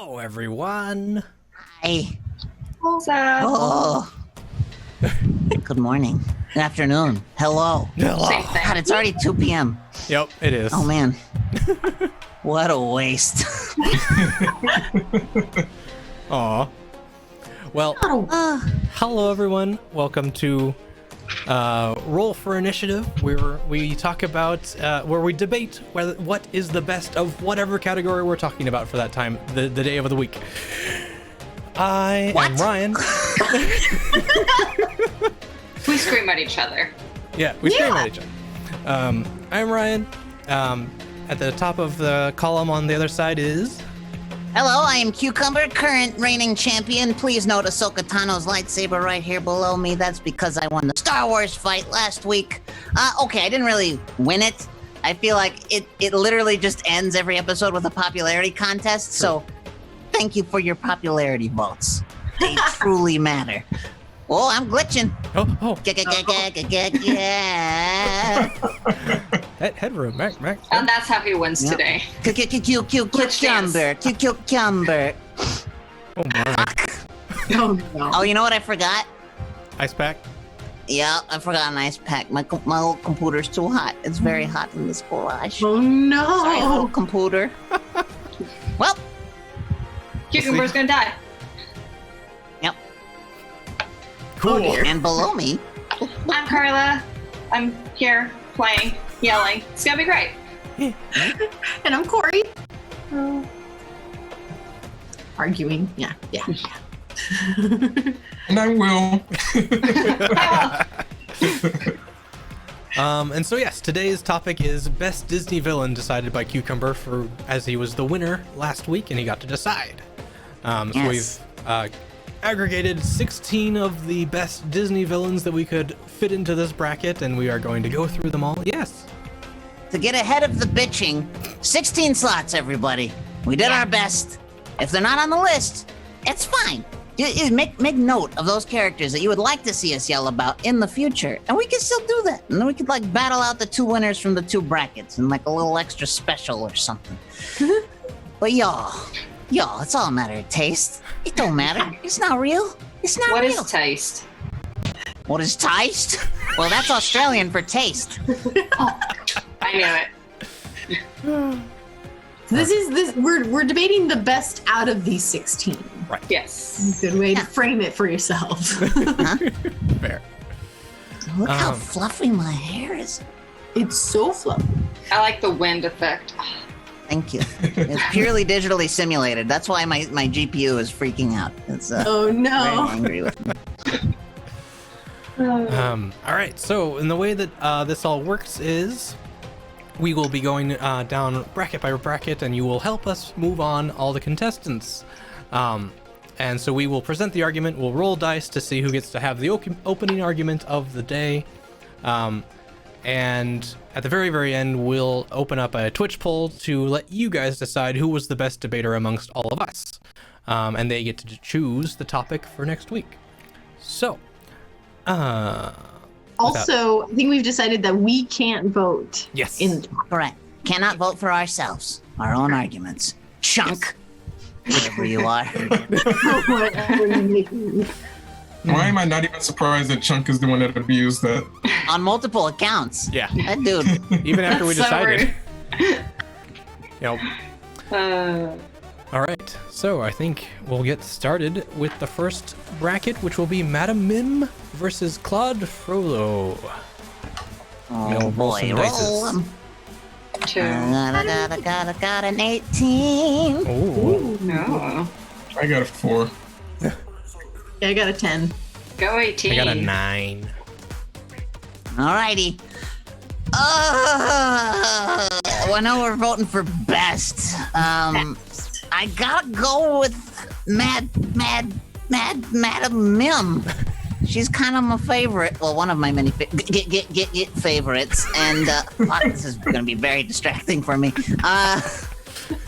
Hello, everyone. Hi. What's up? Oh. Good morning. Good afternoon. Hello. Same thing. God, it's already 2 p.m. Yep, it is. Oh, man. What a waste. Aw. Well, hello, everyone. Welcome to Roll for Initiative, where we talk about, where we debate what is the best of whatever category we're talking about for that time, the day of the week. I am Ryan. We scream at each other. Yeah, we scream at each other. I'm Ryan. At the top of the column on the other side is... Hello, I am Cucumber, current reigning champion. Please note Ahsoka Tano's lightsaber right here below me. That's because I won the Star Wars fight last week. Okay, I didn't really win it. I feel like it literally just ends every episode with a popularity contest. So thank you for your popularity votes. They truly matter. Oh, I'm glitching. Oh. Yeah. Headroom, Mac. And that's how he wins today. Cucumber. Oh, my. Oh, no. Oh, you know what I forgot? Ice pack. Yeah, I forgot an ice pack. My old computer's too hot. It's very hot in this garage. Oh, Sorry, no. old computer. Well, Cucumber's gonna die. yep. Cool. dear. And below me, I'm Carla. I'm here playing, yelling. It's gonna be great. And I'm Corey. Arguing. Yeah. And I will. And so yes, today's topic is best Disney villain decided by Cucumber as he was the winner last week and he got to decide. So Yes. we've aggregated 16 of the best Disney villains that we could fit into this bracket, and we are going to go through them all. Yes. to get ahead of the bitching, 16 slots, everybody. We did our best. If they're not on the list, it's fine. You make note of those characters that you would like to see us yell about in the future, and we can still do that. And then we could like battle out the two winners from the two brackets and like a little extra special or something. But y'all, it's all a matter of taste. It don't matter. It's not real. It's not What real. is taste? What is taste? Well, that's Australian for taste. I knew it. We're debating the best out of these 16. Yes. Good way Yeah. to frame it for yourself. Fair. Look how fluffy my hair is. It's so fluffy. I like the wind effect. Thank you. It's purely digitally simulated. That's why my GPU is freaking out. It's Oh very no. angry with me. All right. So in the way that this all works is we will be going down bracket by bracket, and you will help us move on all the contestants. And so we will present the argument. We'll roll dice to see who gets to have the opening argument of the day. And at the very, very end, we'll open up a Twitch poll to let you guys decide who was the best debater amongst all of us. And they get to choose the topic for next week. So, Also, I think we've decided that we can't vote. yes. Correct. Cannot vote for ourselves. Our own arguments. Chunk. Whatever you are. Why am I not even surprised that Chunk is the one that abused that? On multiple accounts. Yeah. That dude. Even after we That's so decided. rude. Yep. All right. So I think we'll get started with the first bracket, which will be Madam Mim versus Claude Frollo. Oh Roll boy. some Roll dices. 'em. Two. Got an 18. Oh. No. I got a 4. Yeah, I got a 10. Go 18. I got a 9. Alrighty. I know we're voting for best. I gotta go with Madam Mim. She's kind of my favorite. Well, one of my many favorites. And fuck, this is gonna be very distracting for me.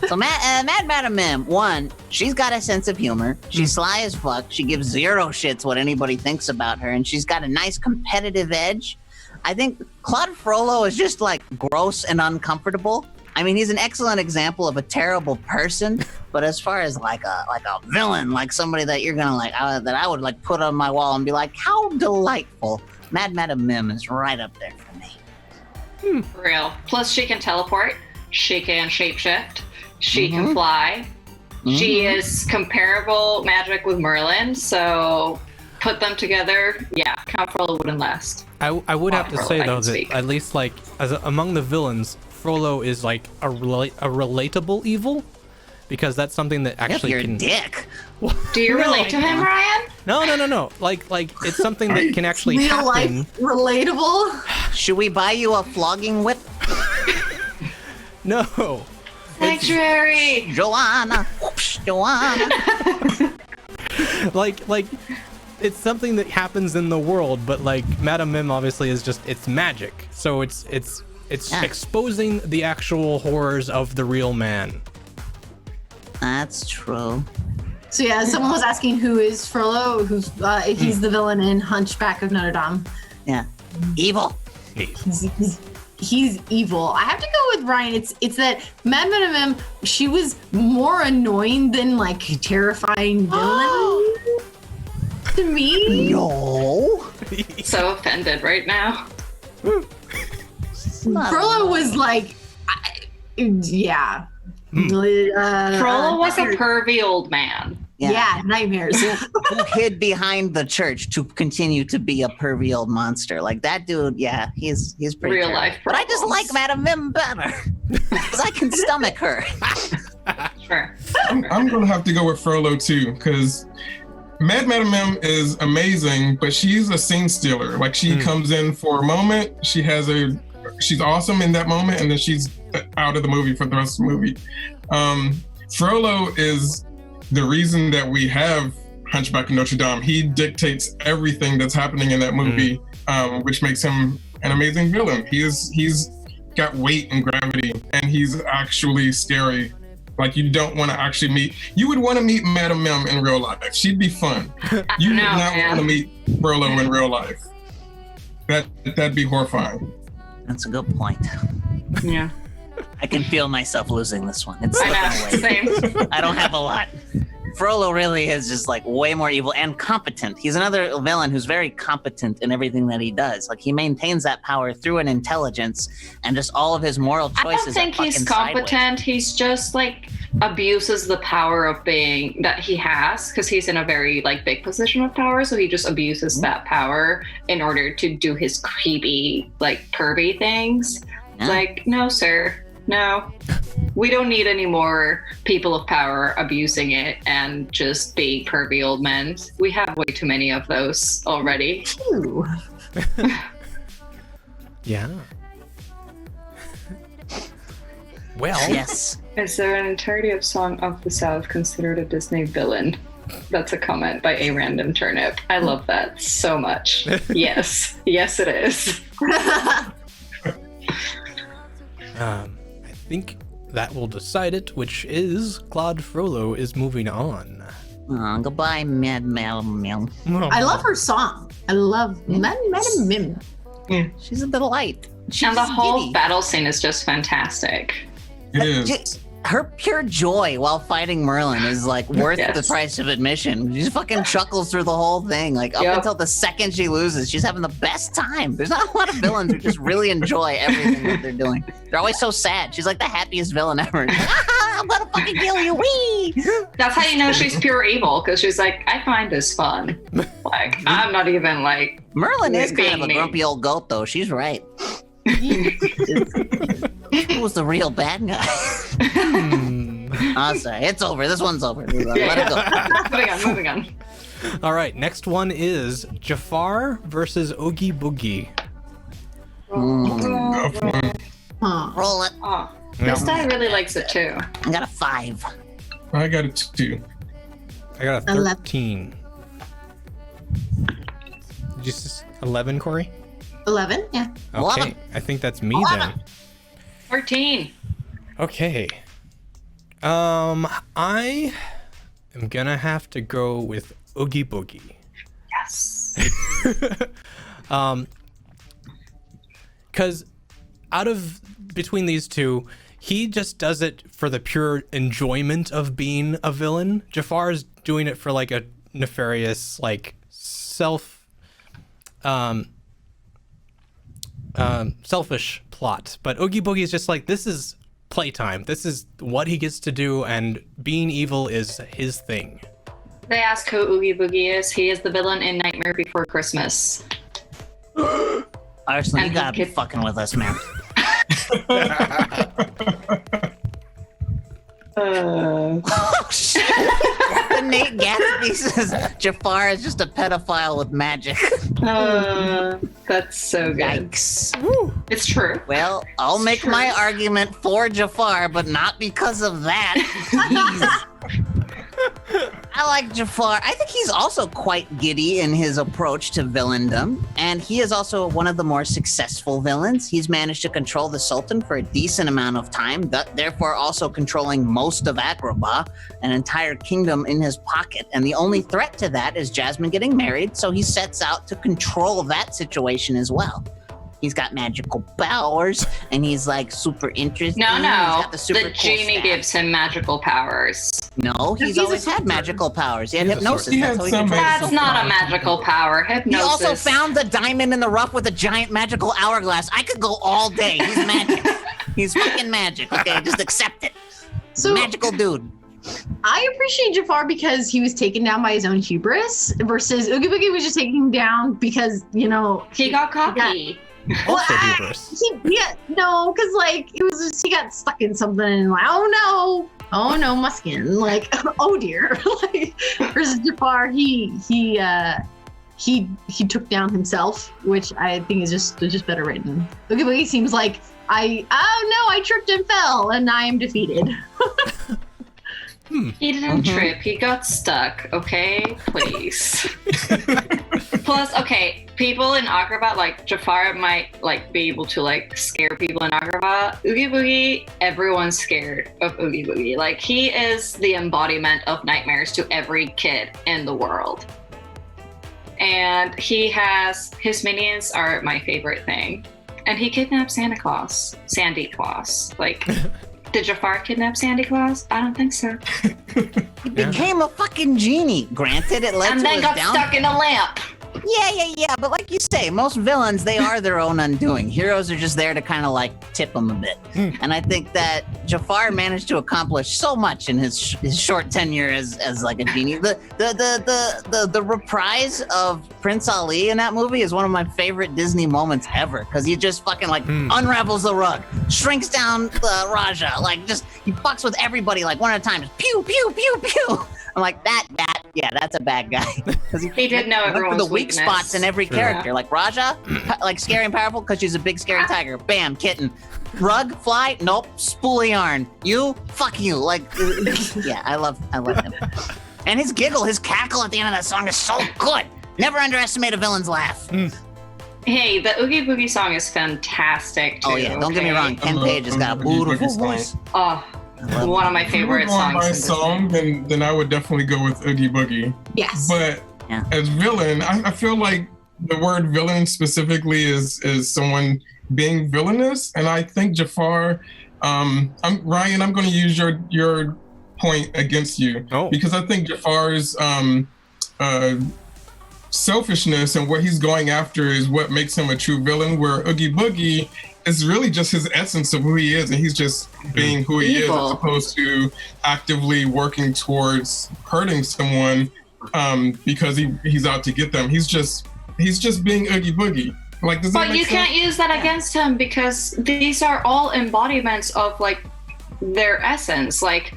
So Madam Mim, one, she's got a sense of humor. She's sly as fuck. She gives zero shits what anybody thinks about her, and she's got a nice competitive edge. I think Claude Frollo is just like gross and uncomfortable. I mean, he's an excellent example of a terrible person. But as far as like a villain, like somebody that you're gonna like, that I would like put on my wall and be like, how delightful. Madam Mim is right up there for me. For real. Plus, she can teleport. She can shapeshift. She can fly. She is comparable magic with Merlin. So put them together. Yeah, Count Frollo wouldn't last. I would have to Frollo, say I though can that speak. at least like among the villains, Frollo is like a relatable evil, because that's something that Yep, actually you're can. a dick. Do you relate to him, Ryan? No. Like it's something that can actually Real happen. life relatable. Should we buy you a flogging whip? No. Sanctuary. Joanna. Whoops, Joanna. like it's something that happens in the world, but like Madam Mim obviously is just it's magic. So it's Yeah. exposing the actual horrors of the real man. That's true. So yeah, someone was asking who is Frollo. He's the villain in Hunchback of Notre Dame. Yeah. Evil. He's evil. I have to go with Ryan. It's that Madam Mim, she was more annoying than like terrifying villain to me. No. So offended right now. Frollo was like, yeah. Frollo was a nightmares. pervy old man. Yeah, nightmares. Who hid behind the church to continue to be a pervy old monster. Like that dude, yeah, he's pretty Real terrible. life But I just problems. like Madam Mim better. Because I can stomach her. Sure. I'm gonna have to go with Frollo too, because Madam Mim is amazing, but she's a scene stealer. Like she comes in for a moment, she's awesome in that moment, and then she's out of the movie for the rest of the movie. Frollo is the reason that we have Hunchback of Notre Dame. He dictates everything that's happening in that movie, which makes him an amazing villain. He's got weight and gravity, and he's actually scary. Like you don't want to actually meet. You would want to meet Madam Mim in real life. She'd be fun. You would No, not man. want to meet Frollo in real life. That'd be horrifying. That's a good point. Yeah. I can feel myself losing this one. It's I slipping know. away. Same. I don't have a lot. Frollo really is just like way more evil and competent. He's another villain who's very competent in everything that he does. Like he maintains that power through an intelligence, and just all of his moral I choices. don't think are he's fucking competent. sideways. He's just like abuses the power of being that he has because he's in a very like big position of power. So he just abuses that power in order to do his creepy, like pervy things. Yeah. Like, no, sir, no. We don't need any more people of power abusing it and just being pervy old men. We have way too many of those already. Ooh. Yeah. Well, Yes. Is there an entirety of Song of the South considered a Disney villain? That's a comment by A Random Turnip. I love that so much. Yes. Yes, it is. I think that will decide it, which is Claude Frollo is moving on. Oh, goodbye, Madam Mim. I love her song. I love Madam Mim. She's a delight. She's And the whole giddy. battle scene is just fantastic. It is. Just- her pure joy while fighting Merlin is like worth Yes. the price of admission. She just fucking chuckles through the whole thing. Like up Yep. until the second she loses, she's having the best time. There's not a lot of villains who just really enjoy everything that they're doing. They're always so sad. She's like the happiest villain ever. She's like, I'm gonna fucking kill you. Wee! That's how you know she's pure evil, because she's like, I find this fun. Like, I'm not even like, Merlin is kind Being of a mean. grumpy old goat, though. She's right. Who was the real bad guy? Oh, sorry. It's over. This one's over. Let it go. moving on. All right, next one is Jafar versus Oogie Boogie. Tough one. Huh. Roll it. Oh, this guy really likes it too. I got a 5. I got a 2. I got a 11. 13. Did you s 11, Corey? 11? Yeah. Okay, 11. I think that's me 11. then. 13. Okay. I am gonna have to go with Oogie Boogie. Yes. Because between these two, he just does it for the pure enjoyment of being a villain. Jafar is doing it for like a nefarious, like selfish plot. But Oogie Boogie is just like, this is playtime. This is what he gets to do, and being evil is his thing. They ask who Oogie Boogie is. He is the villain in Nightmare Before Christmas. Arslan, you And gotta be kid- fucking with us, man. Oh shit! The Nate Gatsby says Jafar is just a pedophile with magic. That's so good. Yikes. It's true. Well, I'll It's make true. my argument for Jafar, but not because of that. Jeez. I like Jafar. I think he's also quite giddy in his approach to villaindom, and he is also one of the more successful villains. He's managed to control the Sultan for a decent amount of time, therefore also controlling most of Agrabah, an entire kingdom in his pocket. And the only threat to that is Jasmine getting married, so he sets out to control that situation as well. He's got magical powers, and he's like super interesting. No, He's no. got the super cool genie staff. gives him magical powers. No, he's He's a always had sorcerer. magical powers. He had He's a hypnosis. sorcerer. He That's had how he some controlled That's himself. not a magical power. He Hypnosis. also found the diamond in the rough with a giant magical hourglass. I could go all day. He's magic. He's fucking magic. Okay, just accept it. So Magical dude. I appreciate Jafar because he was taken down by his own hubris versus Oogie Boogie was just taken down because, you know, He got cocky. Also Well, hubris. no, because like it was just, he got stuck in something and like, oh no, my skin, like, oh dear. Like, versus Jafar, he took down himself, which I think is just better written. Oogie Boogie seems like I tripped and fell and I am defeated. He didn't Mhm. trip. He got stuck. Okay, please. Plus, okay, people in Agrabah, like Jafar, might like be able to like scare people in Agrabah. Oogie Boogie, everyone's scared of Oogie Boogie. Like he is the embodiment of nightmares to every kid in the world. And his minions are my favorite thing. And he kidnapped Sandy Claus. Like. Did Jafar kidnap Sandy Claus? I don't think so. He became a fucking genie. Granted, it led And to then his got down. stuck in a lamp. Yeah. But like you say, most villains, they are their own undoing. Heroes are just there to kind of like tip them a bit. And I think that Jafar managed to accomplish so much in his short tenure as like a genie. The reprise of Prince Ali in that movie is one of my favorite Disney moments ever because he just fucking like unravels the rug, shrinks down Raja, like just he fucks with everybody like one at a time. Just pew pew pew pew. I'm like that's a bad guy. Because He did know went for everyone's the weak weakness. spots in every True. character. Like Raja, like scary and powerful because she's a big scary tiger. Bam, kitten. Rug, fly, nope, spool of yarn. You, fuck you. Like, yeah, I love him. And his giggle, his cackle at the end of that song is so good. Never underestimate a villain's laugh. Hey, the Oogie Boogie song is fantastic too. Oh yeah, don't get me okay? wrong. Ken I love Page has got a Oogie Boogie beautiful song. voice. Oh, I love one of my If you were favorite going by songs. song, then I would definitely go with Oogie Boogie. Yes. But Yeah. as villain, I feel like the word villain specifically is someone being villainous, and I think Jafar. Ryan, I'm going to use your point against you because I think Jafar's selfishness and what he's going after is what makes him a true villain. Where Oogie Boogie is really just his essence of who he is, and he's just being who he is, Evil. as opposed to actively working towards hurting someone because he's out to get them. He's just being Oogie Boogie. Like, does that But make you sense? can't use that against him because these are all embodiments of like their essence. Like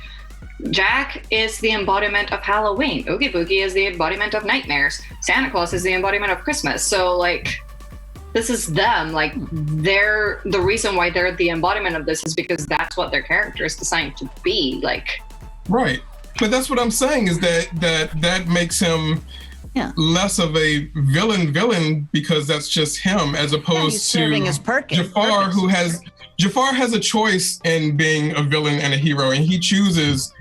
Jack is the embodiment of Halloween. Oogie Boogie is the embodiment of nightmares. Santa Claus is the embodiment of Christmas. So like this is them. Like they're the reason why they're the embodiment of this is because that's what their character is designed to be. Like Right. But that's what I'm saying is that makes him less of a villain because that's just him as he's opposed serving to his Jafar, purpose. Jafar has a choice in being a villain and a hero, and he chooses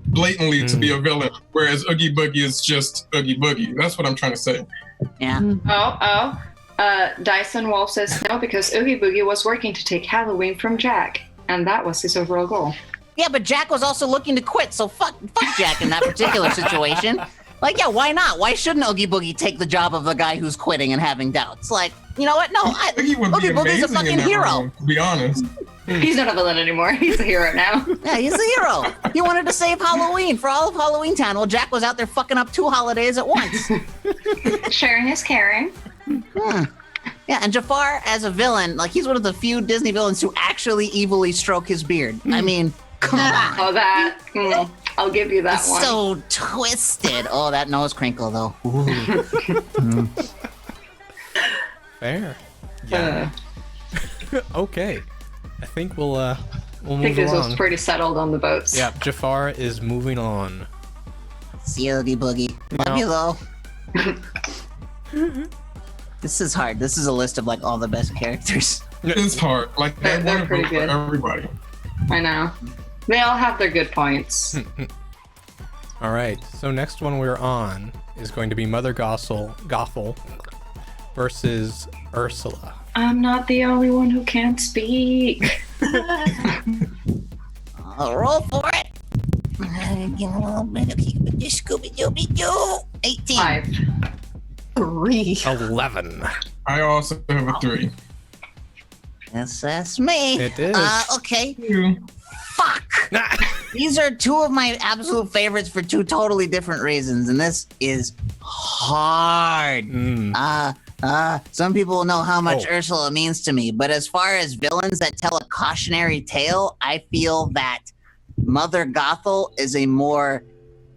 blatantly to be a villain, whereas Oogie Boogie is just Oogie Boogie. That's what I'm trying to say. Yeah. Dyson Wolf says no because Oogie Boogie was working to take Halloween from Jack. And that was his overall goal. Yeah, but Jack was also looking to quit, so fuck Jack in that particular situation. Like, yeah, why not? Why shouldn't Oogie Boogie take the job of the guy who's quitting and having doubts? Like, you know what? No, He would be Oogie Boogie's a amazing in fucking that hero. role, to be honest. He's not a villain anymore. He's a hero now. Yeah, he's a hero. He wanted to save Halloween for all of Halloween Town. Well, Jack was out there fucking up 2 holidays at once. Sharing is caring. Yeah, and Jafar as a villain, like he's one of the few Disney villains who actually evilly stroke his beard. I mean, come on. Oh, that. I'll give you that It's one. so twisted. Oh, that nose crinkle though. Ooh. Fair. Yeah. Okay. I think we'll I move think this along. was pretty settled on the boats. Yeah, Jafar is moving on. See you, Oogie Boogie. Love you though. This is hard. This is a list of like all the best characters. It's hard. Like, They're I want to pretty vote good. for everybody. I know. They all have their good points. All right. So next one we're on is going to be Mother Gothel versus Ursula. I'm not the only one who can't speak. I'll roll for it. Give a little bit of Scooby-Dooby-Doo. 18. 5. 3. 11. I also have a 3. Yes, that's me. It is. Okay. 2. Fuck. These are 2 of my absolute favorites for 2 totally different reasons, and this is hard. Some people know how much Oh. Ursula means to me, but as far as villains that tell a cautionary tale, I feel that Mother Gothel is a more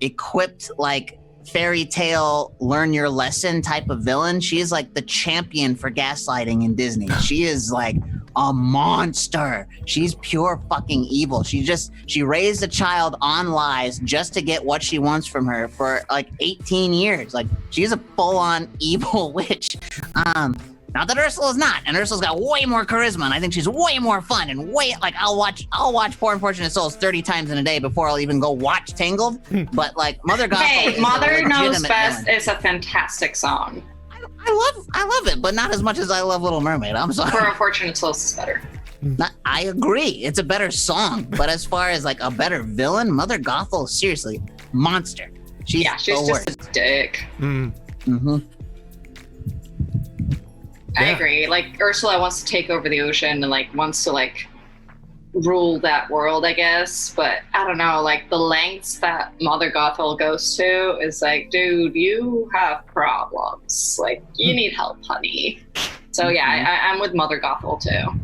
equipped, like, fairy tale learn your lesson type of villain. She is like the champion for gaslighting in Disney. She is like a monster. She's pure fucking evil. She raised a child on lies just to get what she wants from her for like 18 years. Like, she's a full-on evil witch. Not that Ursula's not, and Ursula's got way more charisma, and I think she's way more fun, and way, like, I'll watch Poor Unfortunate Souls 30 times in a day before I'll even go watch Tangled. But like, Mother Gothel Hey, is a Mother Knows legitimate Best villain. is a fantastic song. I love it, but not as much as I love Little Mermaid. I'm sorry. For Unfortunate Souls is better. I agree. It's a better song, but as far as like a better villain, Mother Gothel, seriously, monster. She's Yeah, she's the just worst. a dick. Mm-hmm. I Yeah. agree. Like, Ursula wants to take over the ocean and like wants to like rule that world, I guess. But I don't know, like the lengths that Mother Gothel goes to is like, dude, you have problems. Like, you need help, honey. So yeah, I'm with Mother Gothel too.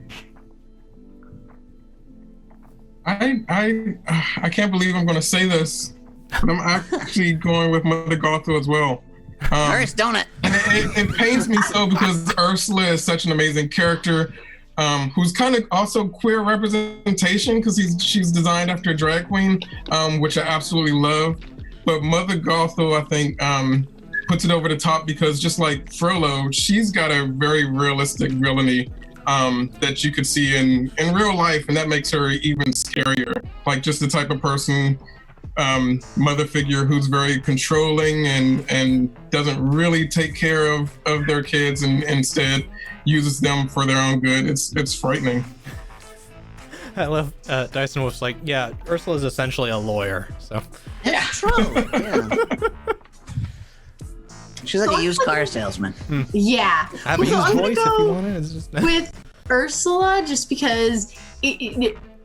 I can't believe I'm going to say this, but I'm actually going with Mother Gothel as well. Hurts, don't it? And it pains me so because Ursula is such an amazing character, who's kind of also queer representation because she's designed after a drag queen, which I absolutely love. But Mother Gothel, I think, puts it over the top because just like Frollo, she's got a very realistic villainy that you could see in real life, and that makes her even scarier. Like, just the type of person, mother figure who's very controlling and doesn't really take care of their kids and instead uses them for their own good. It's frightening. I love Dyson Wolf's like, yeah, Ursula is essentially a lawyer. So It's true. Yeah. She's like a used car salesman. Yeah. I have a So used I'm gonna voice if go you want it. It's just with Ursula just because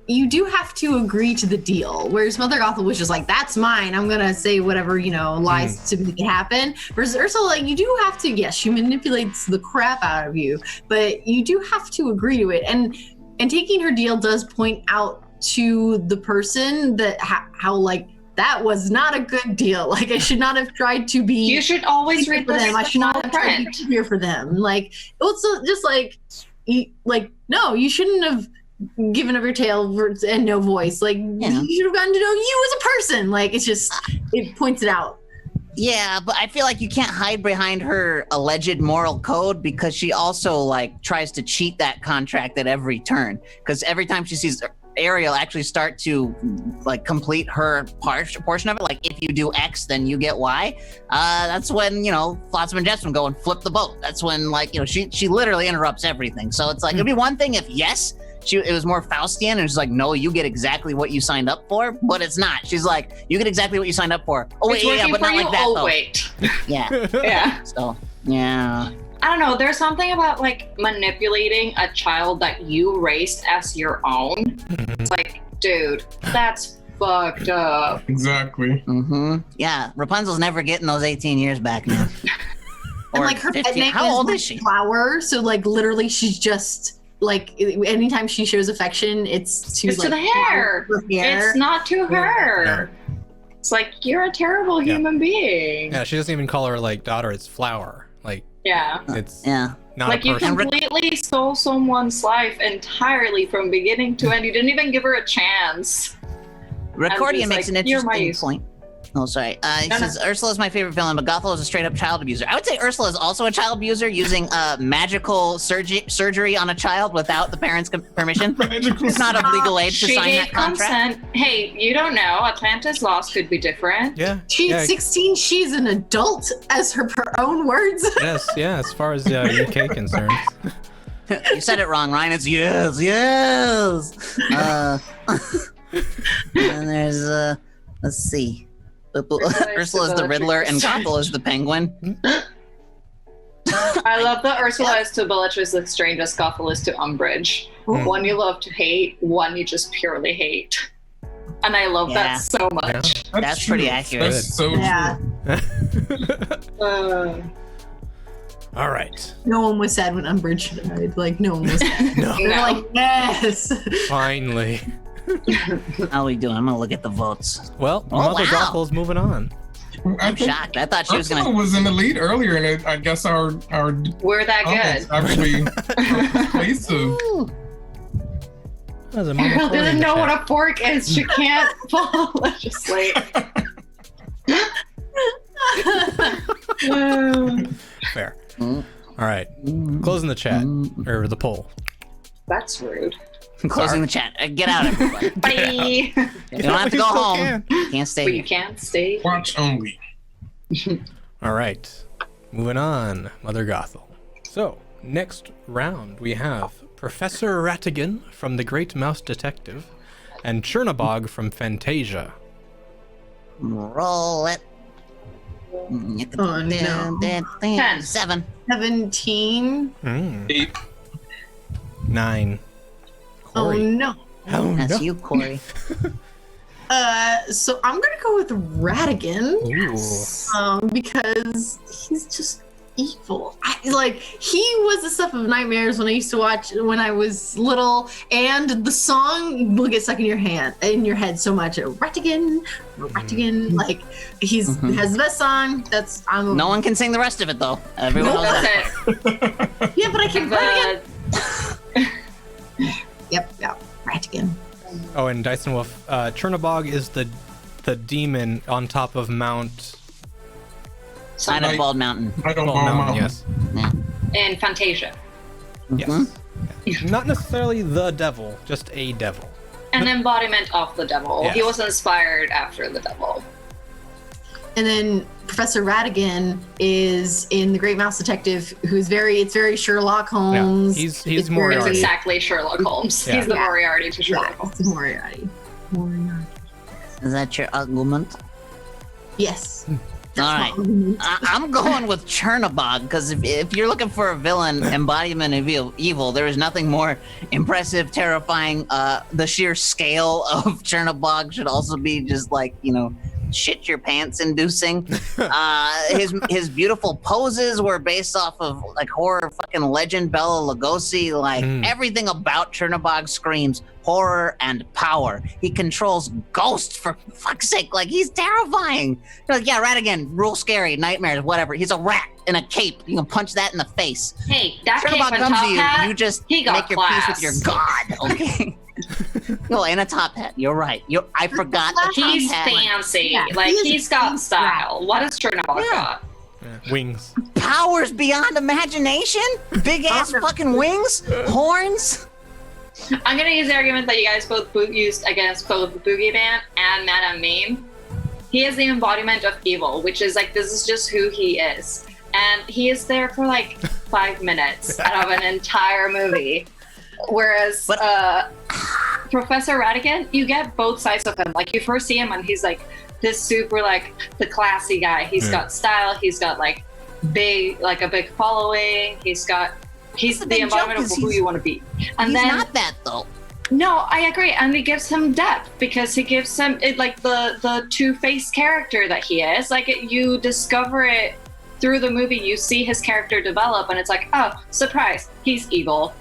you do have to agree to the deal. Whereas Mother Gothel was just like, that's mine. I'm going to say whatever, lies to make it happen. Versus Ursula, like, you do have to, yes, she manipulates the crap out of you, but you do have to agree to it. And taking her deal does point out to the person that how like, that was not a good deal. Like, I should not have tried to be. You should always read for them. I should not have tried to print. be here for them. Like, also just like, no, you shouldn't have given up your tail and no voice. Like, you should have gotten to know you as a person. Like, it's just, it points it out. Yeah, but I feel like you can't hide behind her alleged moral code because she also like tries to cheat that contract at every turn. Because every time she sees Ariel actually start to like complete her portion of it, like if you do X, then you get Y. That's when Flotsam and Jetsam go and flip the boat. That's when she literally interrupts everything. So it's like it'd be one thing if yes, it was more Faustian, and it's like, no, you get exactly what you signed up for, but it's not. She's like, you get exactly what you signed up for. Oh wait, yeah, but not like that though. Wait. Yeah. Yeah. So yeah. I don't know. There's something about like manipulating a child that you raised as your own. It's like, dude, that's fucked up. Exactly. Yeah, Rapunzel's never getting those 18 years back now. And like her pet 15. name How old like is she? Flower, so like literally she's just like anytime she shows affection, it's to It's like to the hair. her hair. It's not to her. It's like, you're a terrible human being. Yeah, she doesn't even call her like daughter. It's Flower. Like Yeah. it's Yeah. not Like a you person. completely stole someone's life entirely from beginning to end. You didn't even give her a chance. Recordia just makes like, an you're my interesting use. point. Oh, sorry. He No, no. says Ursula's my favorite villain, but Gothel is a straight up child abuser. I would say Ursula is also a child abuser using magical surgery on a child without the parents' permission. Magical. It's not of legal age to She sign gave that contract. consent. Hey, you don't know. Atlantis laws could be different. Yeah. She's yeah, 16. She's an adult, as her own words. Yes. Yeah. As far as UK concerns. You said it wrong, Ryan. It's yes. And there's let's see. Ursula is the Riddler and Gothel is the Penguin. I love that Ursula is to Bellatrix the strangest Gothel is to Umbridge. One you love to hate, one you just purely hate. And I love Yeah. that so much. That's pretty true. accurate. That's so Yeah. true. All right. No one was sad when Umbridge died. Like no one was sad. No. They're No. like, yes. Finally. How we doing? I'm gonna look at the votes. Well, Oh, Mother wow. Gothel's moving on. I I'm think shocked. I thought she was Ursula gonna. was in the lead earlier, and I guess our We're that comments good. actually persuasive. That was a Carol moment doesn't know chat. what a fork is. She can't legislate. Fair. Mm. All right. Closing the chat or the poll. That's rude. Closing the chat. Get out, everybody. Bye. You don't have to You go still home. can. Can't stay But here. you can't stay. Watch only. All right. Moving on, Mother Gothel. So, next round we have Professor Rattigan from The Great Mouse Detective and Chernabog from Fantasia. Roll it. Oh, no. 10. 7. 17. 8. 9. Oh Corey. no. Oh, That's no. you, Corey. So I'm gonna go with Ratigan. Ooh. Because he's just evil. He was the stuff of nightmares when I used to watch when I was little, and the song will get stuck in your head so much. Ratigan, like he's has the best song. That's No one can sing the rest of it, though. Everyone knows that. That's it. Yeah, but I can Ratigan. The, Yep, Ratigan. Oh, and Dyson Wolf, Chernabog is the demon on top of Mount Side of Bald Mountain. I don't Bald know. Mountain. Yes. in Fantasia. Yes. Not necessarily the devil, just a devil. An embodiment of the devil. Yes. He was inspired after the devil. And then Professor Ratigan is in The Great Mouse Detective, who's it's very Sherlock Holmes. He's It's Moriarty. It's exactly Sherlock Holmes. Yeah. He's the Yeah. Moriarty to Sherlock Yeah, Holmes. it's Moriarty. Is that your argument? Yes. All right. I'm going with Chernabog because if you're looking for a villain embodiment of evil, there is nothing more impressive, terrifying. The sheer scale of Chernabog should also be just like, shit your pants inducing. His beautiful poses were based off of like horror fucking legend Bela Lugosi. Like everything about Chernabog screams horror and power. He controls ghosts for fuck's sake. Like he's terrifying. You're like, yeah, Ratigan, real scary, nightmares, whatever. He's a rat in a cape. You can punch that in the face. Hey, that cape Chernabog and comes top to you, hat, you just he got make your peace with your class. god. Okay. No, and a top hat. You're right. I forgot the top He's hat. fancy. Yeah, like, he's got he's style. What does Chernabog Yeah. got? Yeah. Wings. Powers beyond imagination? Big ass fucking wings? Horns? I'm gonna use the argument that you guys both used against both Boogeyman and Madame Meme. He is the embodiment of evil, which is like, this is just who he is. And he is there for like 5 minutes out of an entire movie. Whereas Professor Ratigan, you get both sides of him. Like you first see him and he's like this super like the classy guy. He's got style. He's got like a big following. He's the embodiment of who you want to be. And he's then not that though. no, I agree, and it gives him depth because he gives him like the two-faced character that he is. Like you discover it through the movie. You see his character develop, and it's like, oh, surprise, he's evil.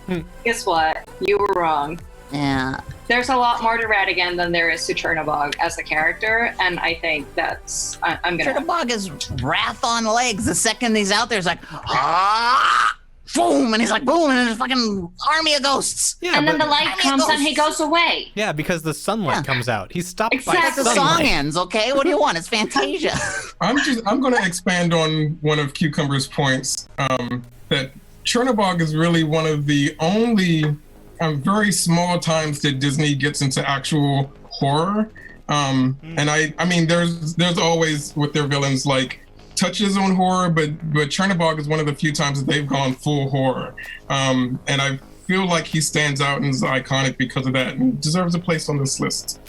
Guess what? You were wrong. Yeah. There's a lot more to Ratigan than there is to Chernobog as a character, and I think that's I'm gonna. Chernobog is wrath on legs. The second he's out there, it's like, ah, boom, and he's like, boom, and there's a fucking army of ghosts. Yeah, and then but- the light comes and he goes away. Yeah, because the sunlight comes out. He's stopped by Exactly. The sunlight. song ends, okay? What do you want? It's Fantasia. I'm going to expand on one of Cucumber's points, that Chernobog is really one of the only very small times that Disney gets into actual horror. And I mean, there's always with their villains like touches on horror, but Chernobog is one of the few times that they've gone full horror. And I feel like he stands out and is iconic because of that and deserves a place on this list.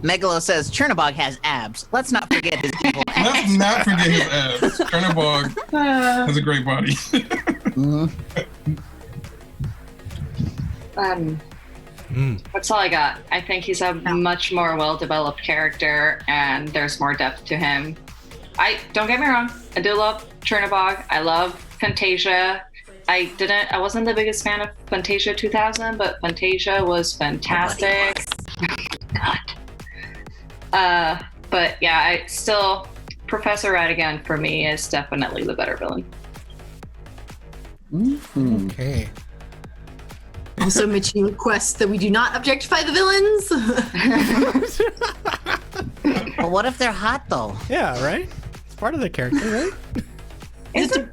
Megalo says Chernobog has abs. Let's not forget his evil abs. Let's not forget his abs. Chernobog has a great body. That's all I got. I think he's a much more well-developed character, and there's more depth to him. Don't get me wrong, I do love Chernobog. I love Fantasia. I wasn't the biggest fan of Fantasia 2000, but Fantasia was fantastic. God. But yeah, Professor Ratigan for me is definitely the better villain. Okay. Also, Mitchie requests that we do not objectify the villains. But what if they're hot though? Yeah, right? It's part of the character, right? Is The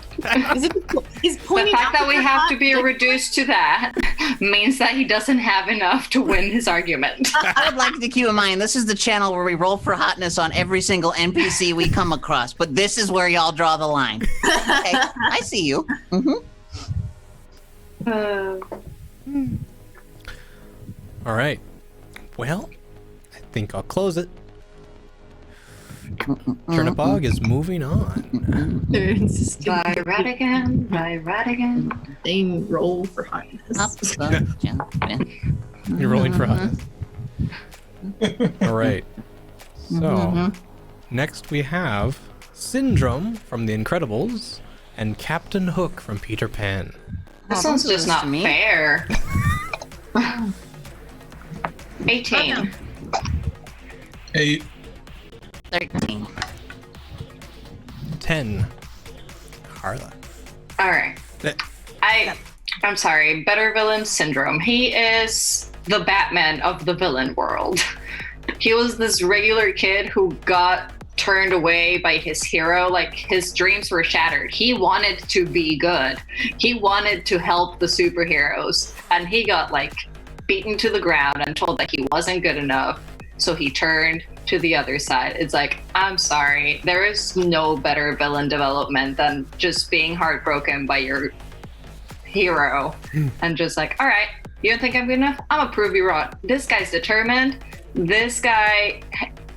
pointing fact out that we they're have hot to be like- reduced to that means that he doesn't have enough to win his argument. I would like to keep in mind, this is the channel where we roll for hotness on every single NPC we come across, but this is where y'all draw the line. Okay, I see you. All right. Well, I think I'll close it. Chernobog is moving on. They're insisting By that Ratigan. they roll for hotness. Up the jumping. You're rolling for hotness. All right. So, next we have Syndrome from The Incredibles and Captain Hook from Peter Pan. This one's just not fair. 18. 8. 13. 10. Carla. All right. I'm sorry. Better villain syndrome. He is the Batman of the villain world. He was this regular kid who got turned away by his hero. Like his dreams were shattered. He wanted to be good. He wanted to help the superheroes, and he got like beaten to the ground and told that he wasn't good enough. So he turned to the other side. It's like, I'm sorry. There is no better villain development than just being heartbroken by your hero and just like, all right, you don't think I'm good enough? I'm gonna prove you wrong. This guy's determined. This guy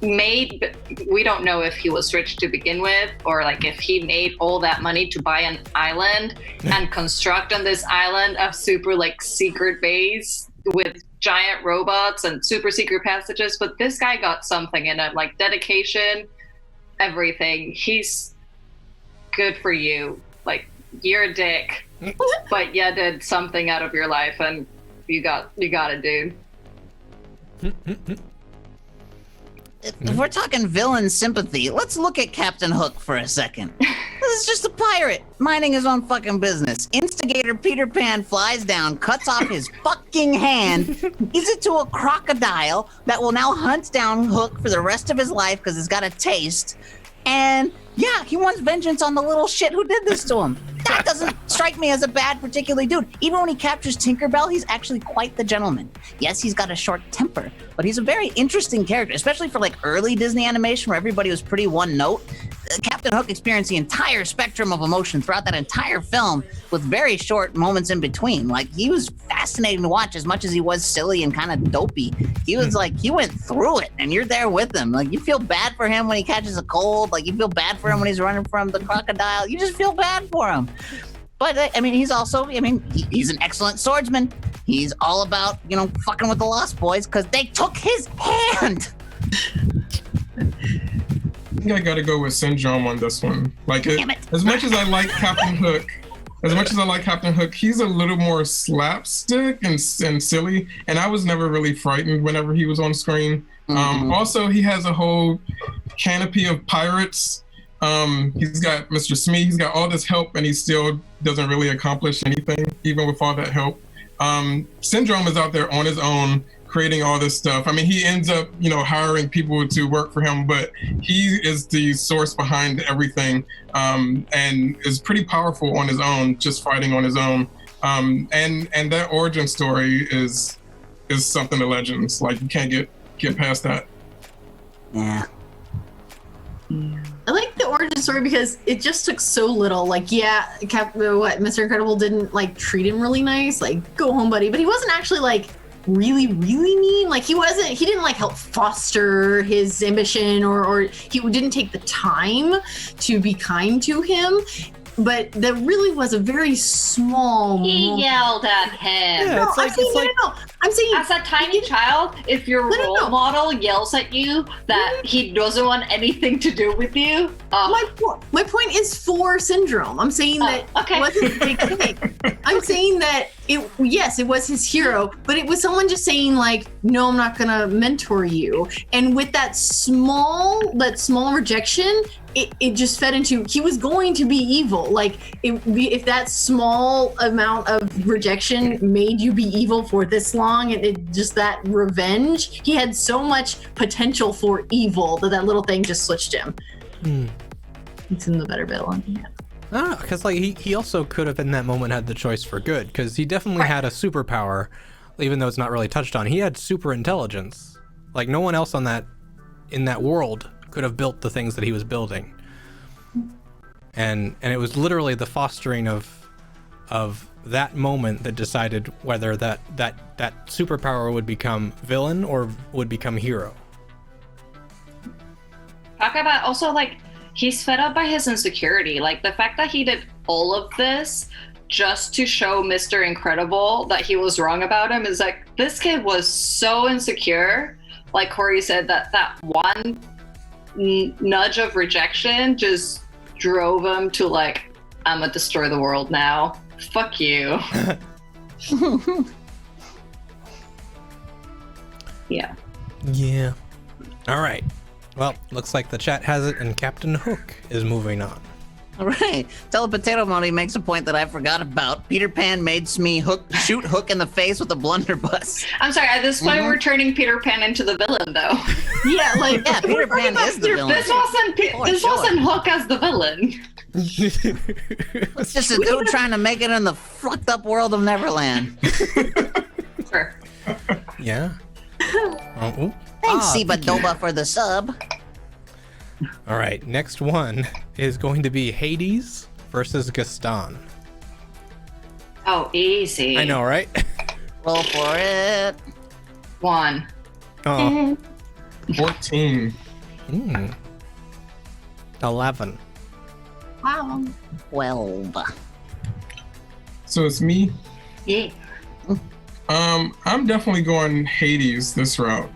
we don't know if he was rich to begin with or like if he made all that money to buy an island and construct on this island a super like secret base with giant robots and super secret passages. But this guy got something in it, like dedication, everything. He's good for you. Like, you're a dick, but you did something out of your life and you got it, dude. If we're talking villain sympathy, let's look at Captain Hook for a second. This is just a pirate minding his own fucking business. Instigator Peter Pan flies down, cuts off his fucking hand, gives it to a crocodile that will now hunt down Hook for the rest of his life because he's got a taste. And yeah, he wants vengeance on the little shit who did this to him. That doesn't strike me as a bad particularly dude. Even when he captures Tinkerbell, he's actually quite the gentleman. Yes, he's got a short temper, but he's a very interesting character, especially for like early Disney animation where everybody was pretty one note. Captain Hook experienced the entire spectrum of emotion throughout that entire film with very short moments in between. Like, he was fascinating to watch as much as he was silly and kind of dopey. He was like, he went through it and you're there with him. Like, you feel bad for him when he catches a cold. Like, you feel bad for him when he's running from the crocodile. You just feel bad for him. But, I mean, he's also, he's an excellent swordsman. He's all about, fucking with the Lost Boys because they took his hand. I think I gotta go with Syndrome on this one. Like, as much as I like Captain Hook, he's a little more slapstick and silly, and I was never really frightened whenever he was on screen. Also, he has a whole canopy of pirates. He's got Mr. Smee, he's got all this help, and he still doesn't really accomplish anything, even with all that help. Syndrome is out there on his own, creating all this stuff. I mean, he ends up, hiring people to work for him, but he is the source behind everything, and is pretty powerful on his own, just fighting on his own. And that origin story is something to legends. Like, you can't get past that. Yeah. I like the origin story because it just took so little. Like, Mr. Incredible didn't treat him really nice, like, go home, buddy. But he wasn't actually really, really mean. Like, he didn't help foster his ambition or he didn't take the time to be kind to him. But that really was a very small He yelled at him. Yeah, I'm saying as a tiny child, if your role model yells at you that he doesn't want anything to do with you. My point is for Syndrome. I'm saying that it wasn't Big Thing. I'm saying that it was his hero, but it was someone just saying no, I'm not gonna mentor you. And with that small rejection, it just fed into he was going to be evil. If that small amount of rejection made you be evil for this long, and it just that revenge, he had so much potential for evil that little thing just switched him. It's in the better villain. Yeah. Because he also could have in that moment had the choice for good, because he definitely had a superpower, even though it's not really touched on. He had super intelligence. Like, no one else in that world could have built the things that he was building. And it was literally the fostering of that moment that decided whether that superpower would become villain or would become hero. Talk about also he's fed up by his insecurity. Like, the fact that he did all of this just to show Mr. Incredible that he was wrong about him is this kid was so insecure. Like Corey said, that one nudge of rejection just drove him to I'm gonna destroy the world now. Fuck you. Yeah. All right. Well, looks like the chat has it, and Captain Hook is moving on. All right. Telepotato Money makes a point that I forgot about. Peter Pan made Smee shoot Hook in the face with a blunderbuss. I'm sorry, at this point we're turning Peter Pan into the villain, though. Yeah, Peter Pan is the villain. This wasn't Hook as the villain. It's just a dude trying to make it in the fucked up world of Neverland. Sure. Yeah. Thanks, Sibadoba, for the sub. All right, next one is going to be Hades versus Gaston. Oh, easy. I know, right? Roll for it. 1. Oh. 14. 11. Wow. 12. So it's me. Yeah. I'm definitely going Hades this route.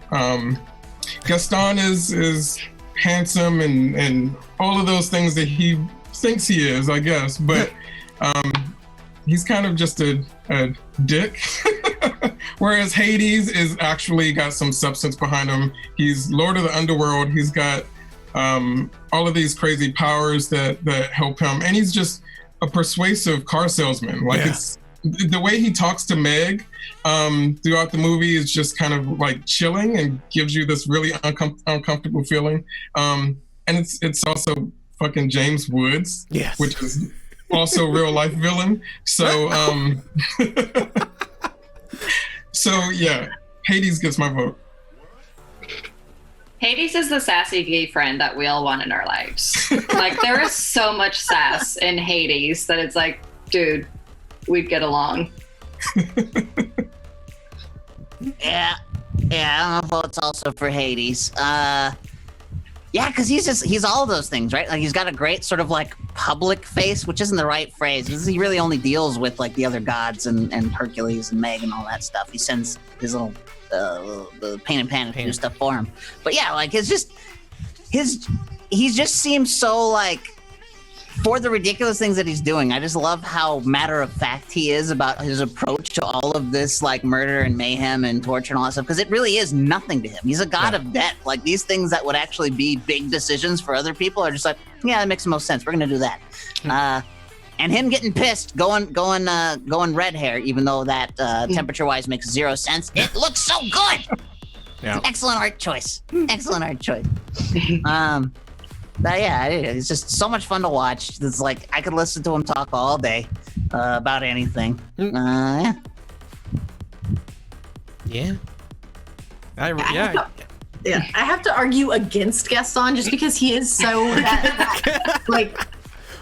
Gaston is handsome and all of those things that he thinks he is, I guess, but he's kind of just a dick. Whereas Hades is actually got some substance behind him. He's Lord of the Underworld. He's got all of these crazy powers that help him, and he's just a persuasive car salesman. It's the way he talks to Meg throughout the movie is just kind of chilling and gives you this really uncomfortable feeling. And it's also fucking James Woods, which is also real life villain. So so yeah, Hades gets my vote. Hades is the sassy gay friend that we all want in our lives. Like, there is so much sass in Hades that it's like, dude, we'd get along. Yeah, I don't know if it's also for Hades. Yeah, because he's all those things, right? Like, he's got a great sort of like public face, which isn't the right phrase. He really only deals with like the other gods and Hercules and Meg and all that stuff. He sends his little the Pain and Panic to do stuff for him. But yeah, like he just seems so like, for the ridiculous things that he's doing, I just love how matter of fact he is about his approach to all of this like murder and mayhem and torture and all that stuff, because it really is nothing to him. He's a god of death. Like, these things that would actually be big decisions for other people are just like, yeah, that makes the most sense. We're gonna do that. And him getting pissed, going red hair, even though that temperature-wise makes 0 sense. It looks so good. Yeah. Excellent art choice. Excellent art choice. But yeah, it's just so much fun to watch. It's like I could listen to him talk all day about anything. Yeah. Yeah. I have to argue against Gaston just because he is so like.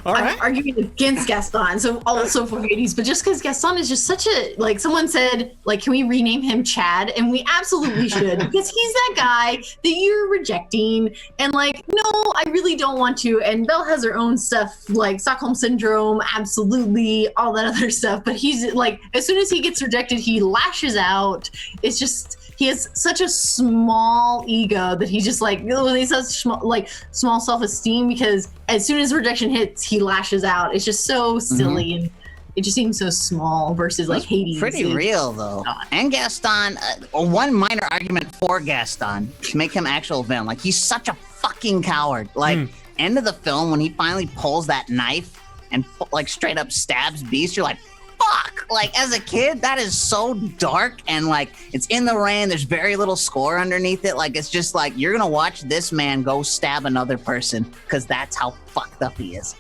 All right. I'm arguing against Gaston, so also for Hades, but just because Gaston is just such a, like, someone said, like, can we rename him Chad? And we absolutely should, because he's that guy that you're rejecting, and like, no, I really don't want to. And Belle has her own stuff, like Stockholm Syndrome, absolutely, all that other stuff, but he's like, as soon as he gets rejected, he lashes out. It's just, he has such a small ego that he just like, he's such small self-esteem, because as soon as rejection hits, he lashes out. It's just so silly, and it just seems so small versus like Hades. Pretty real though. And Gaston, one minor argument for Gaston to make him actual villain. Like, he's such a fucking coward. Like, end of the film when he finally pulls that knife and like straight up stabs Beast, you're like, fuck! Like, as a kid, that is so dark, and like, it's in the rain, there's very little score underneath it. Like, it's just like, you're gonna watch this man go stab another person, because that's how fucked up he is.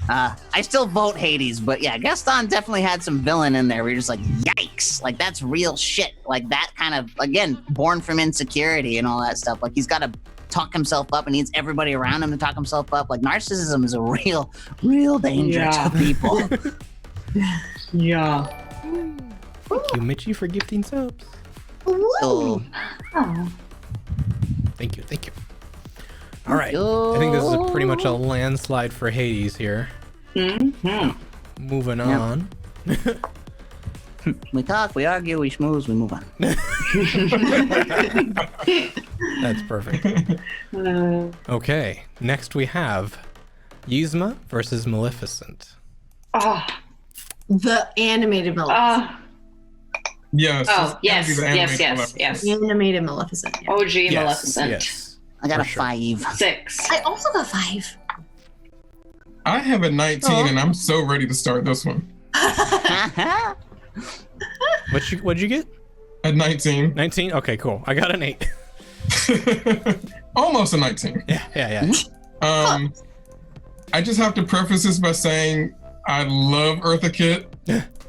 I still vote Hades, but yeah, Gaston definitely had some villain in there where you're just like, yikes! Like, that's real shit. Like, that kind of, again, born from insecurity and all that stuff. Like, he's gotta talk himself up and needs everybody around him to talk himself up. Like, narcissism is a real danger to people. Yeah. Thank you, Mitchie, for gifting subs. So, Thank you. All right. I think this is pretty much a landslide for Hades here. Moving on. we talk, we argue, we schmooze, we move on. That's perfect. Okay. Next we have Yzma versus Maleficent. Oh. The animated Maleficent. Yes. Oh, yes. Animated Maleficent. Yeah. OG Maleficent. Yes. I got For a sure. 5. 6. I also got 5. I have a 19, and I'm so ready to start this one. What'd you get? At 19. 19? Okay, cool. I got an 8. Almost a 19. Yeah. I just have to preface this by saying I love Eartha Kitt.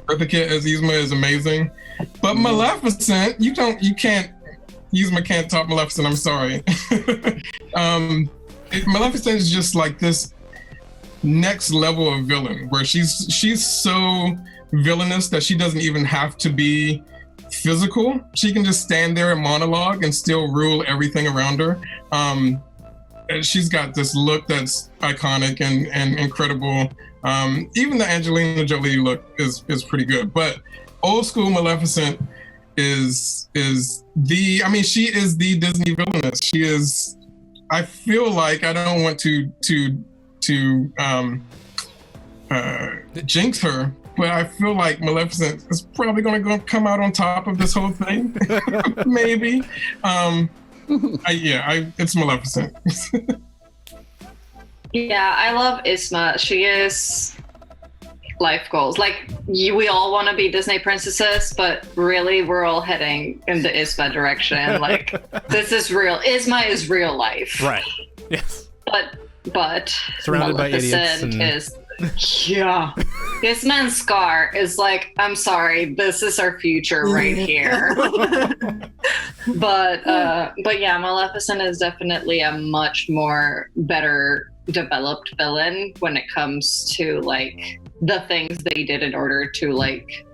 Eartha Kitt as Yzma is amazing. But Maleficent, Yzma can't top Maleficent, I'm sorry. Maleficent is just like this next level of villain where she's so villainous that she doesn't even have to be physical. She can just stand there and monologue and still rule everything around her. And she's got this look that's iconic and incredible. Even the Angelina Jolie look is pretty good, but old school Maleficent is she is the Disney villainess. She is, I feel like, I don't want to jinx her, but I feel like Maleficent is probably going to come out on top of this whole thing. Maybe. It's Maleficent. Yeah, I love Yzma. She is life goals. Like, we all want to be Disney princesses, but really we're all heading in the Yzma direction. Like, this is real. Yzma is real life. Right. Yes. But Surrounded by idiots Maleficent is Yzma and Scar is like, I'm sorry, this is our future right here. But yeah, Maleficent is definitely a much more better developed villain when it comes to like the things they did in order to like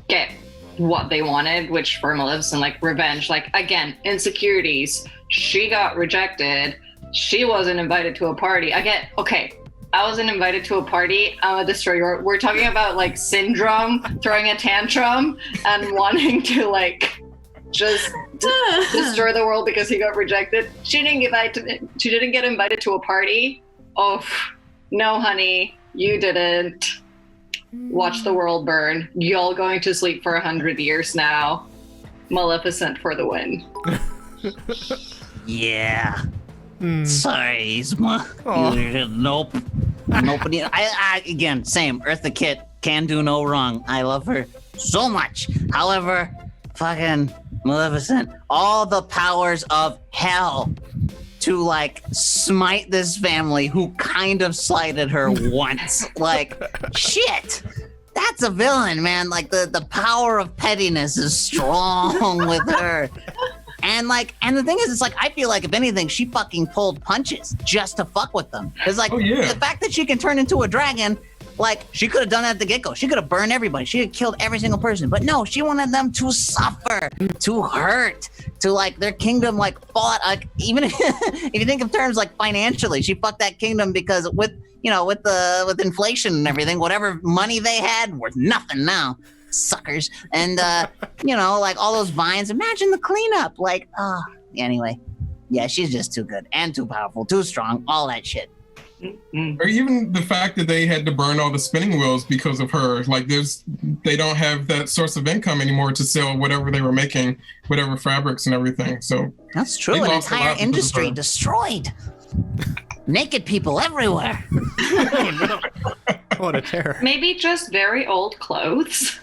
get what they wanted, which for Maleficent, like revenge, like again, insecurities. She got rejected. She wasn't invited to a party. I wasn't invited to a party. I'm a destroyer. We're talking about like Syndrome throwing a tantrum and wanting to like just destroy the world because he got rejected. She didn't get invited to a party. Oh no, honey, you didn't. Watch the world burn. Y'all going to sleep for 100 years now. Maleficent for the win. Yeah. Sorry, Yzma. Nope. Nobody. I again, same. Eartha Kitt can do no wrong. I love her so much. However, fucking Maleficent, all the powers of hell to like smite this family who kind of slighted her once. Like, shit. That's a villain, man. Like the power of pettiness is strong with her. And the thing is, it's like, I feel like if anything, she fucking pulled punches just to fuck with them. It's like, the fact that she can turn into a dragon, like, she could have done that at the get-go. She could have burned everybody. She could have killed every single person. But no, she wanted them to suffer, to hurt, to, like, their kingdom, like, fall out. Like, even if you think of terms like financially, she fucked that kingdom because with inflation and everything, whatever money they had, worth nothing now. Suckers. And like all those vines, imagine the cleanup. Like, anyway, yeah, she's just too good and too powerful, too strong, all that shit. Or even the fact that they had to burn all the spinning wheels because of her. Like, they don't have that source of income anymore to sell whatever they were making, whatever fabrics and everything. So that's true. An entire industry destroyed. Naked people everywhere. Oh no. What a terror. Maybe just very old clothes.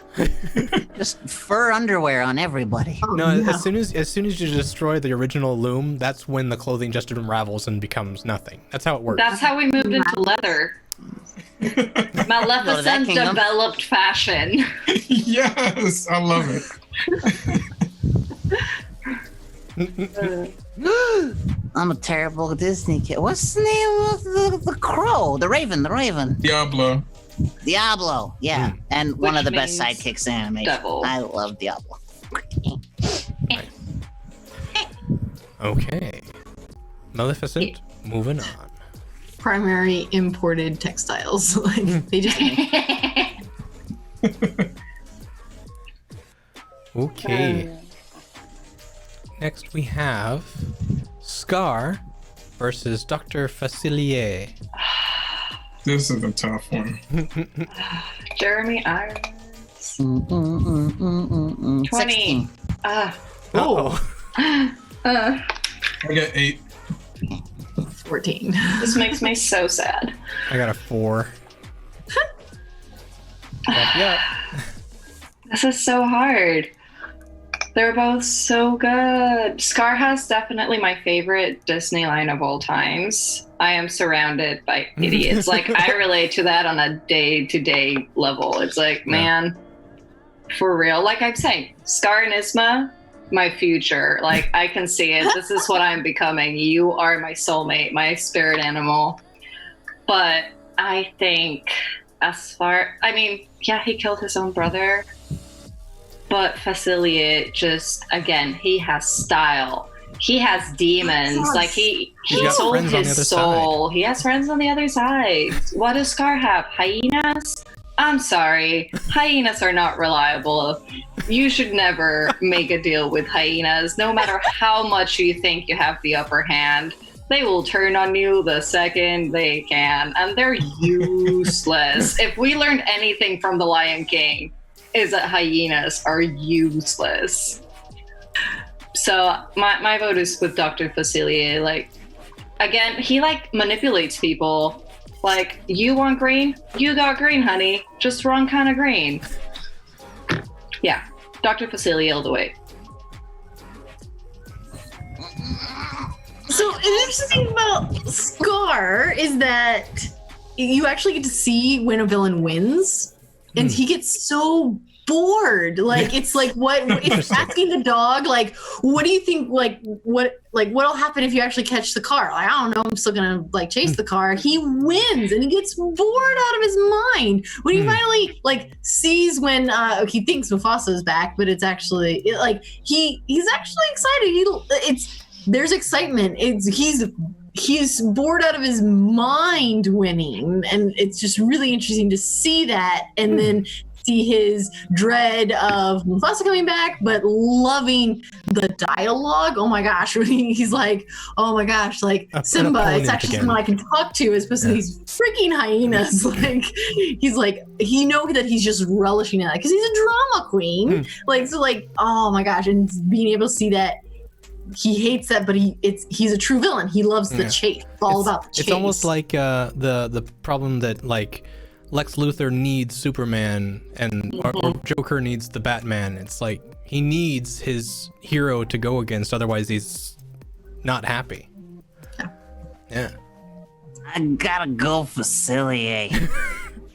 Just fur underwear on everybody. No, as soon as you destroy the original loom, that's when the clothing just unravels and becomes nothing. That's how it works. That's how we moved into leather. Maleficent developed fashion. Yes, I love it. I'm a terrible Disney kid. What's the name of the crow? The raven. Diablo, yeah. And one of the best sidekicks in animation. Devil. I love Diablo. Okay. Maleficent, moving on. Primary imported textiles. Like, they just Okay. Next we have Scar versus Dr. Facilier. This is a tough one. Jeremy Irons. 20. 16. Oh. I got 8. 14. This makes me so sad. I got a 4. Yeah. This is so hard. They're both so good. Scar has definitely my favorite Disney line of all times. I am surrounded by idiots. Like, I relate to that on a day-to-day level. It's like, man, for real. Like I'm saying, Scar and Yzma, my future. Like, I can see it. This is what I'm becoming. You are my soulmate, my spirit animal. But I think he killed his own brother. But Facilier just, again, he has style. He has demons. Like, he sold his soul. He has friends on the other side. What does Scar have? Hyenas? I'm sorry. Hyenas are not reliable. You should never make a deal with hyenas. No matter how much you think you have the upper hand, they will turn on you the second they can. And they're useless. If we learned anything from The Lion King, is that hyenas are useless. So my vote is with Dr. Facilier. Like, again, he like manipulates people. Like, you want green? You got green, honey. Just wrong kind of green. Yeah, Dr. Facilier all the way. So an interesting thing about Scar is that you actually get to see when a villain wins. And he gets so bored. Like it's like what if asking the dog like what do you think what'll happen if you actually catch the car? Like, I don't know, I'm still gonna like chase the car. He wins and he gets bored out of his mind when he finally like sees when he thinks Mufasa is back, but it's actually he's actually excited. There's excitement. He's bored out of his mind winning, and it's just really interesting to see that, and then see his dread of Mufasa coming back, but loving the dialogue. Oh my gosh, when he's like, oh my gosh, like Simba, it's actually someone I can talk to as opposed to these freaking hyenas. Like he's like, he know that he's just relishing that because he's a drama queen. Oh my gosh, and being able to see that. He hates that, but he's a true villain. He loves the chase. It's all about the chase. It's almost like the problem that like Lex Luthor needs Superman or Joker needs the Batman. It's like he needs his hero to go against, otherwise he's not happy. Yeah. I gotta go for Facilier.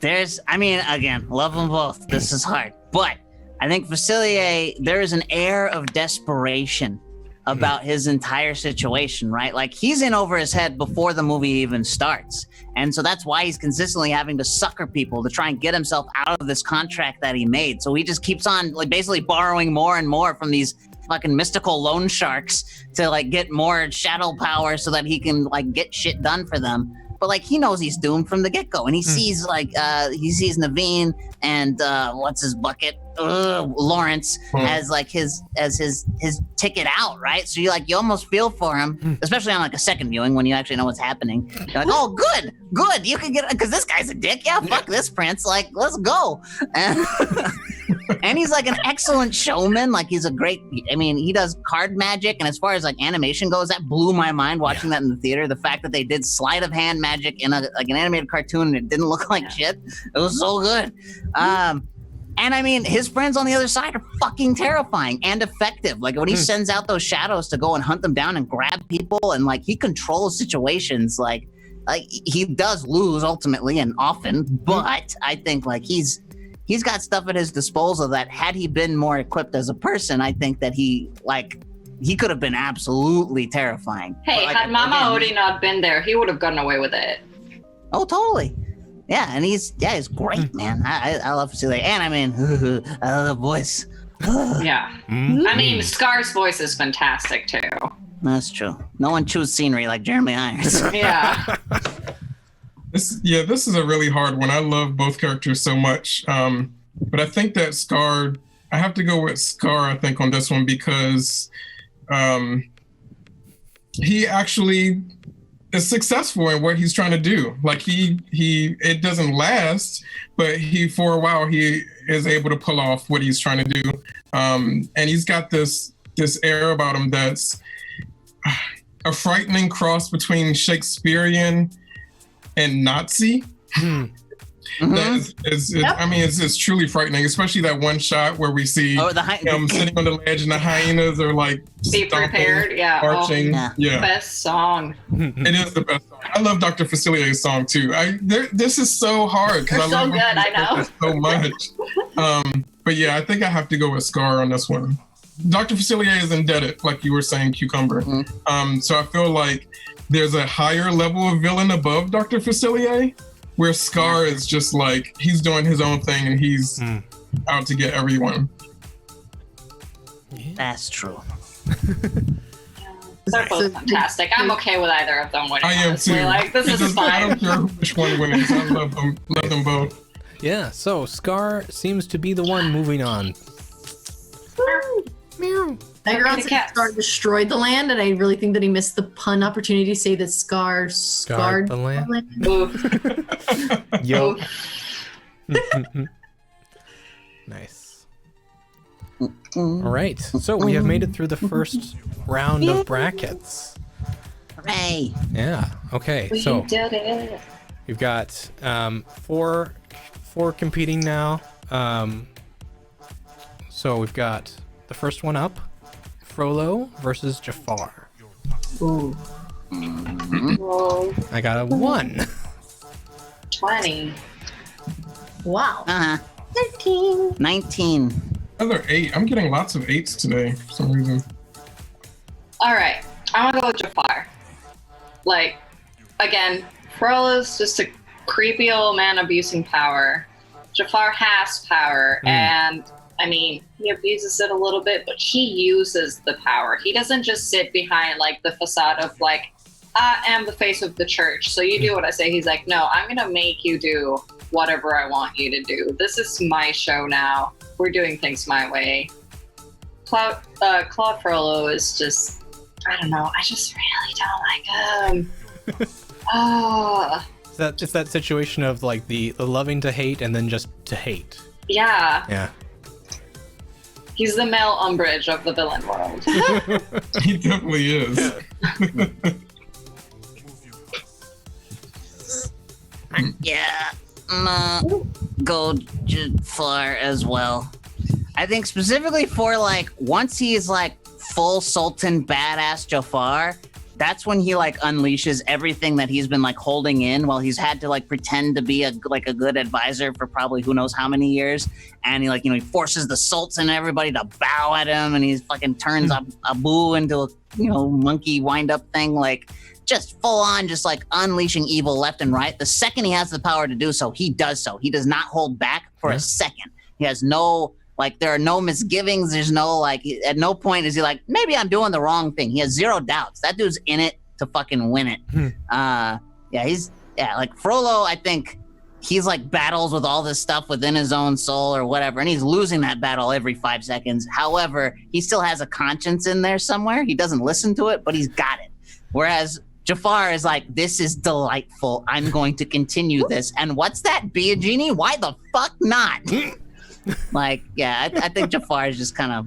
Again, love them both. This is hard, but I think Facilier, there is an air of desperation about his entire situation, right? Like he's in over his head before the movie even starts. And so that's why he's consistently having to sucker people to try and get himself out of this contract that he made. So he just keeps on like basically borrowing more and more from these fucking mystical loan sharks to like get more shadow power so that he can like get shit done for them. But like he knows he's doomed from the get-go, and he sees Naveen and what's his bucket, Lawrence as like his ticket out, right? So you almost feel for him, especially on like a second viewing when you actually know what's happening. You're like, oh, good, you can get because this guy's a dick. Yeah, fuck this prince. Like, let's go. And he's like an excellent showman. Like he's he does card magic, and as far as like animation goes, that blew my mind watching that in the theater. The fact that they did sleight of hand magic in an animated cartoon and it didn't look like shit. It was so good. And I mean, his friends on the other side are fucking terrifying and effective. Like when he sends out those shadows to go and hunt them down and grab people, and like he controls situations. Like he does lose ultimately and often, but I think like he's got stuff at his disposal that had he been more equipped as a person, I think that he could have been absolutely terrifying. Hey, had Mama Odie not been there, he would have gotten away with it. Oh, totally. Yeah, and he's great, man. I love Facilier. And I mean, I love the voice. Yeah. I mean, Scar's voice is fantastic, too. That's true. No one chews scenery like Jeremy Irons. Yeah. This is a really hard one. I love both characters so much. But I think that Scar, I have to go with Scar, I think, on this one because he actually is successful in what he's trying to do. Like it doesn't last, but for a while, he is able to pull off what he's trying to do. And he's got this air about him that's a frightening cross between Shakespearean and Nazi. That is I mean, it's truly frightening, especially that one shot where we see him sitting on the ledge and the hyenas are like be prepared, marching. Best song. It is the best song. I love Dr. Facilier's song too. This is so hard because I love it so much. But yeah, I think I have to go with Scar on this one. Dr. Facilier is indebted, like you were saying, Cucumber. So I feel like there's a higher level of villain above Dr. Facilier, where Scar is just like, he's doing his own thing and he's out to get everyone. That's true. They're both fantastic. I'm okay with either of them winning. I am too. Like, this is fine. I don't care which one wins. I love them both. Yeah, so Scar seems to be the one moving on. Meow. Tiger Scar destroyed the land, and I really think that he missed the pun opportunity to say that Scar scarred the land. Oof. Yo. Nice. All right, so we have made it through the first round of brackets. Hooray! Yeah. Okay. We did it. We've got four competing now. So we've got the first one up, Frollo versus Jafar. Ooh. I got a 1. 20. Wow. 13. 19. Another 8. I'm getting lots of 8s today for some reason. All right, I'm gonna go with Jafar. Like, again, Frollo's just a creepy old man abusing power. Jafar has power, and I mean, he abuses it a little bit, but he uses the power. He doesn't just sit behind like the facade of like, I am the face of the church, so you do what I say. He's like, no, I'm gonna make you do whatever I want you to do. This is my show now. We're doing things my way. Claude Frollo is just, I don't know. I just really don't like him. Oh. It's that situation of like the loving to hate and then just to hate. Yeah. Yeah. He's the Mel Umbridge of the villain world. He definitely is. Yeah, go Jafar as well. I think specifically for like once he is like full Sultan badass Jafar, that's when he like unleashes everything that he's been like holding in while he's had to like pretend to be a good advisor for probably who knows how many years. And he like, he forces the Sultan and everybody to bow at him, and he fucking turns Abu into a monkey wind up thing, like just full on, just like unleashing evil left and right. The second he has the power to do so, he does so. He does not hold back for a second. He has no, like, there are no misgivings. There's no, like, at no point is he like, maybe I'm doing the wrong thing. He has zero doubts. That dude's in it to fucking win it. Like Frollo, I think he's like battles with all this stuff within his own soul or whatever, and he's losing that battle every 5 seconds. However, he still has a conscience in there somewhere. He doesn't listen to it, but he's got it. Whereas Jafar is like, this is delightful. I'm going to continue this. And what's that? Be a genie? Why the fuck not? Like, yeah, I think Jafar is just kind of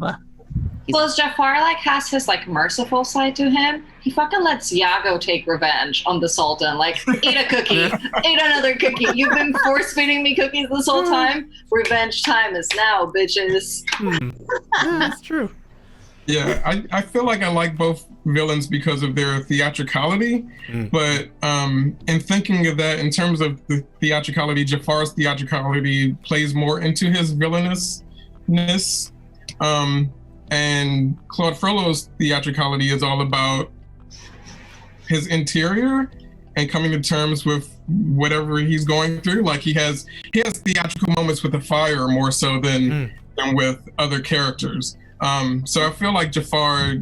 Plus, Jafar like has his like merciful side to him. He fucking lets Iago take revenge on the Sultan. Like, eat a cookie, eat another cookie. You've been force feeding me cookies this whole time. Revenge time is now, bitches. Yeah, that's true. Yeah, I feel like I like both villains because of their theatricality, but in thinking of that in terms of the theatricality, Jafar's theatricality plays more into his villainousness, and Claude Frollo's theatricality is all about his interior and coming to terms with whatever he's going through. Like he has theatrical moments with the fire more so than with other characters. So I feel like Jafar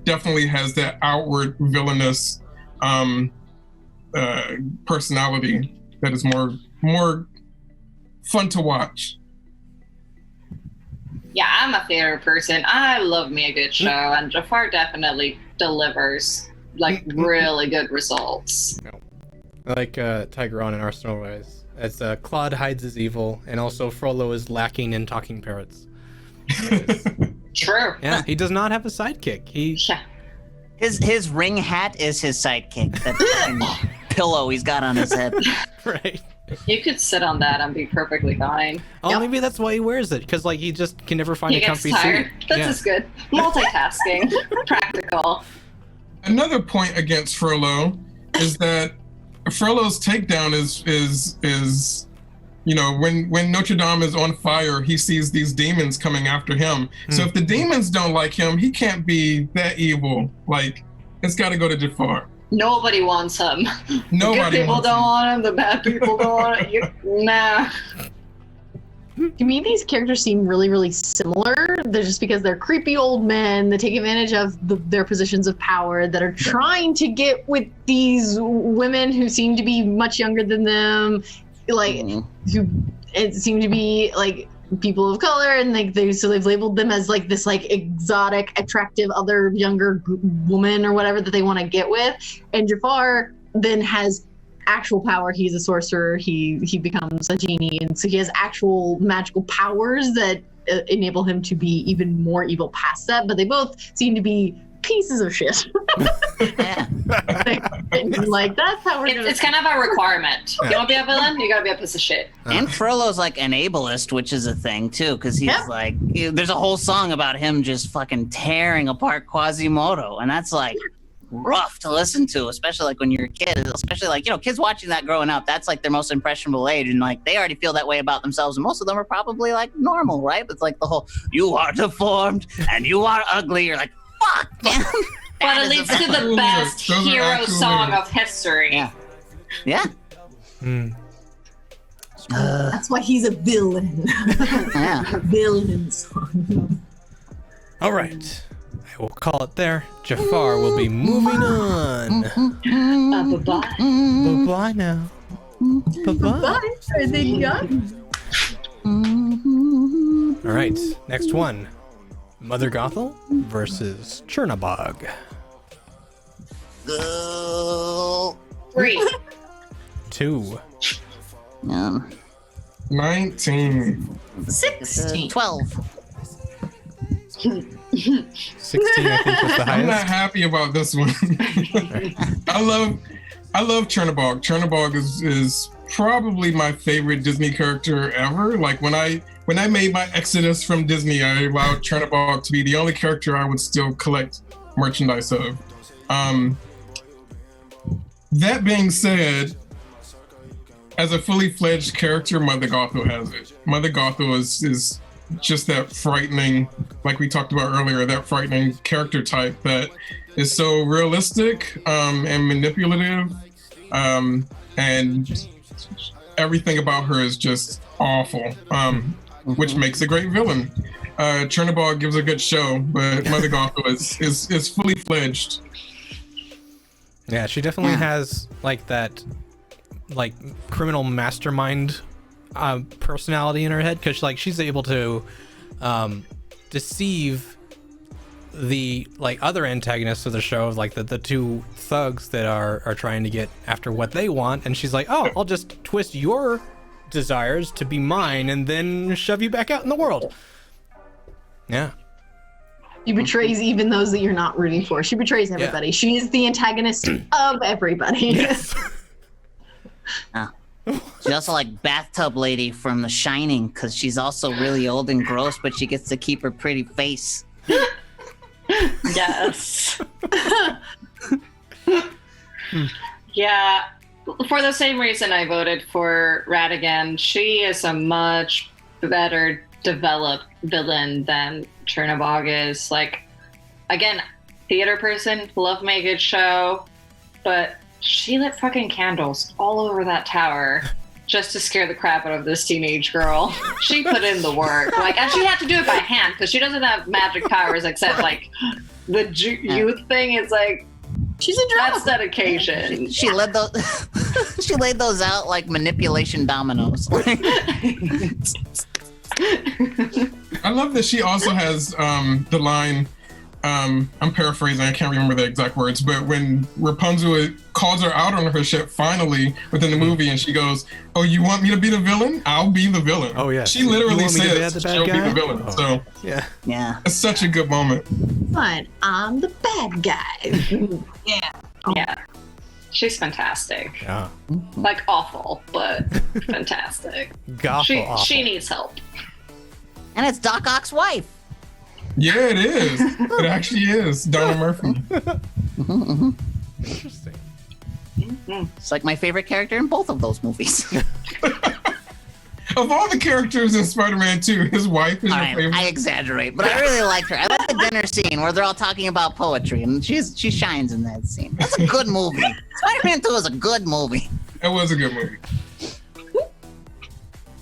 definitely has that outward villainous personality that is more fun to watch. Yeah, I'm a theater person. I love me a good show, and Jafar definitely delivers like really good results. Like Tiger On and Arsenal Rise, as Claude hides his evil, and also Frollo is lacking in talking parrots. True. Yeah, he does not have a sidekick. His ring hat is his sidekick. That fucking pillow he's got on his head. Right. You could sit on that and be perfectly fine. Oh, maybe that's why he wears it, because like he just can never find He a gets comfy tired. suit. That's just good. Multitasking. Practical. Another point against Frollo is that Frollo's takedown is when Notre Dame is on fire, he sees these demons coming after him. So if the demons don't like him, he can't be that evil. Like, it's got to go to Jafar. Nobody wants him. Nobody Good people wants don't him. want him. The bad people don't want him. Nah. To me, these characters seem really, really similar. They're just because they're creepy old men that take advantage of their positions of power, that are trying to get with these women who seem to be much younger than them, like who it seem to be like people of color, and like they've labeled them as like this like exotic, attractive other younger woman or whatever that they want to get with. And Jafar then has actual power. He's a sorcerer. He becomes a genie, and so he has actual magical powers that enable him to be even more evil past that. But they both seem to be pieces of shit. Yeah. Like that's how It's kind of a requirement. You want to be a villain? You gotta be a piece of shit. And Frollo's like an ableist, which is a thing too, because he's like, there's a whole song about him just fucking tearing apart Quasimodo, and that's like, rough to listen to, especially like when you're a kid, especially like, kids watching that growing up, that's like their most impressionable age. And like, they already feel that way about themselves. And most of them are probably like normal, right? It's like the whole, you are deformed and you are ugly. You're like, fuck, man. But it leads to the best Those are hero actual song lyrics. of history. Yeah. Yeah. That's why he's a villain. Yeah. A villain song. All right. I will call it there. Jafar will be moving on. Bye-bye. Bye-bye now. Bye-bye. Bye. Are they done? All right. Next one. Mother Gothel versus Chernabog. Go. 3. 2. 19. 16. 12. 16, I think, was the I'm not highest. happy about this one. I love Chernabog. Chernabog is probably my favorite Disney character ever. Like when I made my exodus from Disney, I allowed Chernabog to be the only character I would still collect merchandise of. That being said, as a fully fledged character, Mother Gothel has it. Mother Gothel is just that frightening, like we talked about earlier, that frightening character type that is so realistic and manipulative, and everything about her is just awful, which makes a great villain. Chernabog gives a good show, but Mother Gothel is fully fledged. Yeah, she definitely has like that, like criminal mastermind personality in her head, because like she's able to deceive the like other antagonists of the show, like the two thugs that are trying to get after what they want, and she's like, oh, I'll just twist your desires to be mine and then shove you back out in the world. Yeah. She betrays even those that you're not rooting for. She betrays everybody. Yeah. She is the antagonist of everybody. Yes. She's also like Bathtub Lady from The Shining, because she's also really old and gross, but she gets to keep her pretty face. Yes. Yeah. For the same reason I voted for Ratigan, she is a much better developed villain than Chernabog is. Like, again, theater person, love me a good show, but she lit fucking candles all over that tower just to scare the crap out of this teenage girl. She put in the work. Like, and she had to do it by hand because she doesn't have magic powers except like the youth thing. It's like, She's a drama. that's dedication. She led those. She laid those out like manipulation dominoes. I love that she also has the line, I'm paraphrasing, I can't remember the exact words, but when Rapunzel calls her out on her ship finally within the movie, and she goes, oh, you want me to be the villain? I'll be the villain. Oh, yeah. She literally You want me to be says the bad she'll be guy? the villain. Oh. So Yeah. Yeah. it's such a good moment. Fine. I'm the bad guy. Yeah. She's fantastic. Yeah. Like awful, but fantastic. Gothel. She needs help. And it's Doc Ock's wife. Yeah, it is. It actually is. Donna Murphy. Interesting. It's like my favorite character in both of those movies. Of all the characters in Spider-Man 2, his wife is your favorite. I exaggerate, but I really liked her. I like the dinner scene where they're all talking about poetry, and she shines in that scene. That's a good movie. Spider-Man 2 is a good movie. It was a good movie.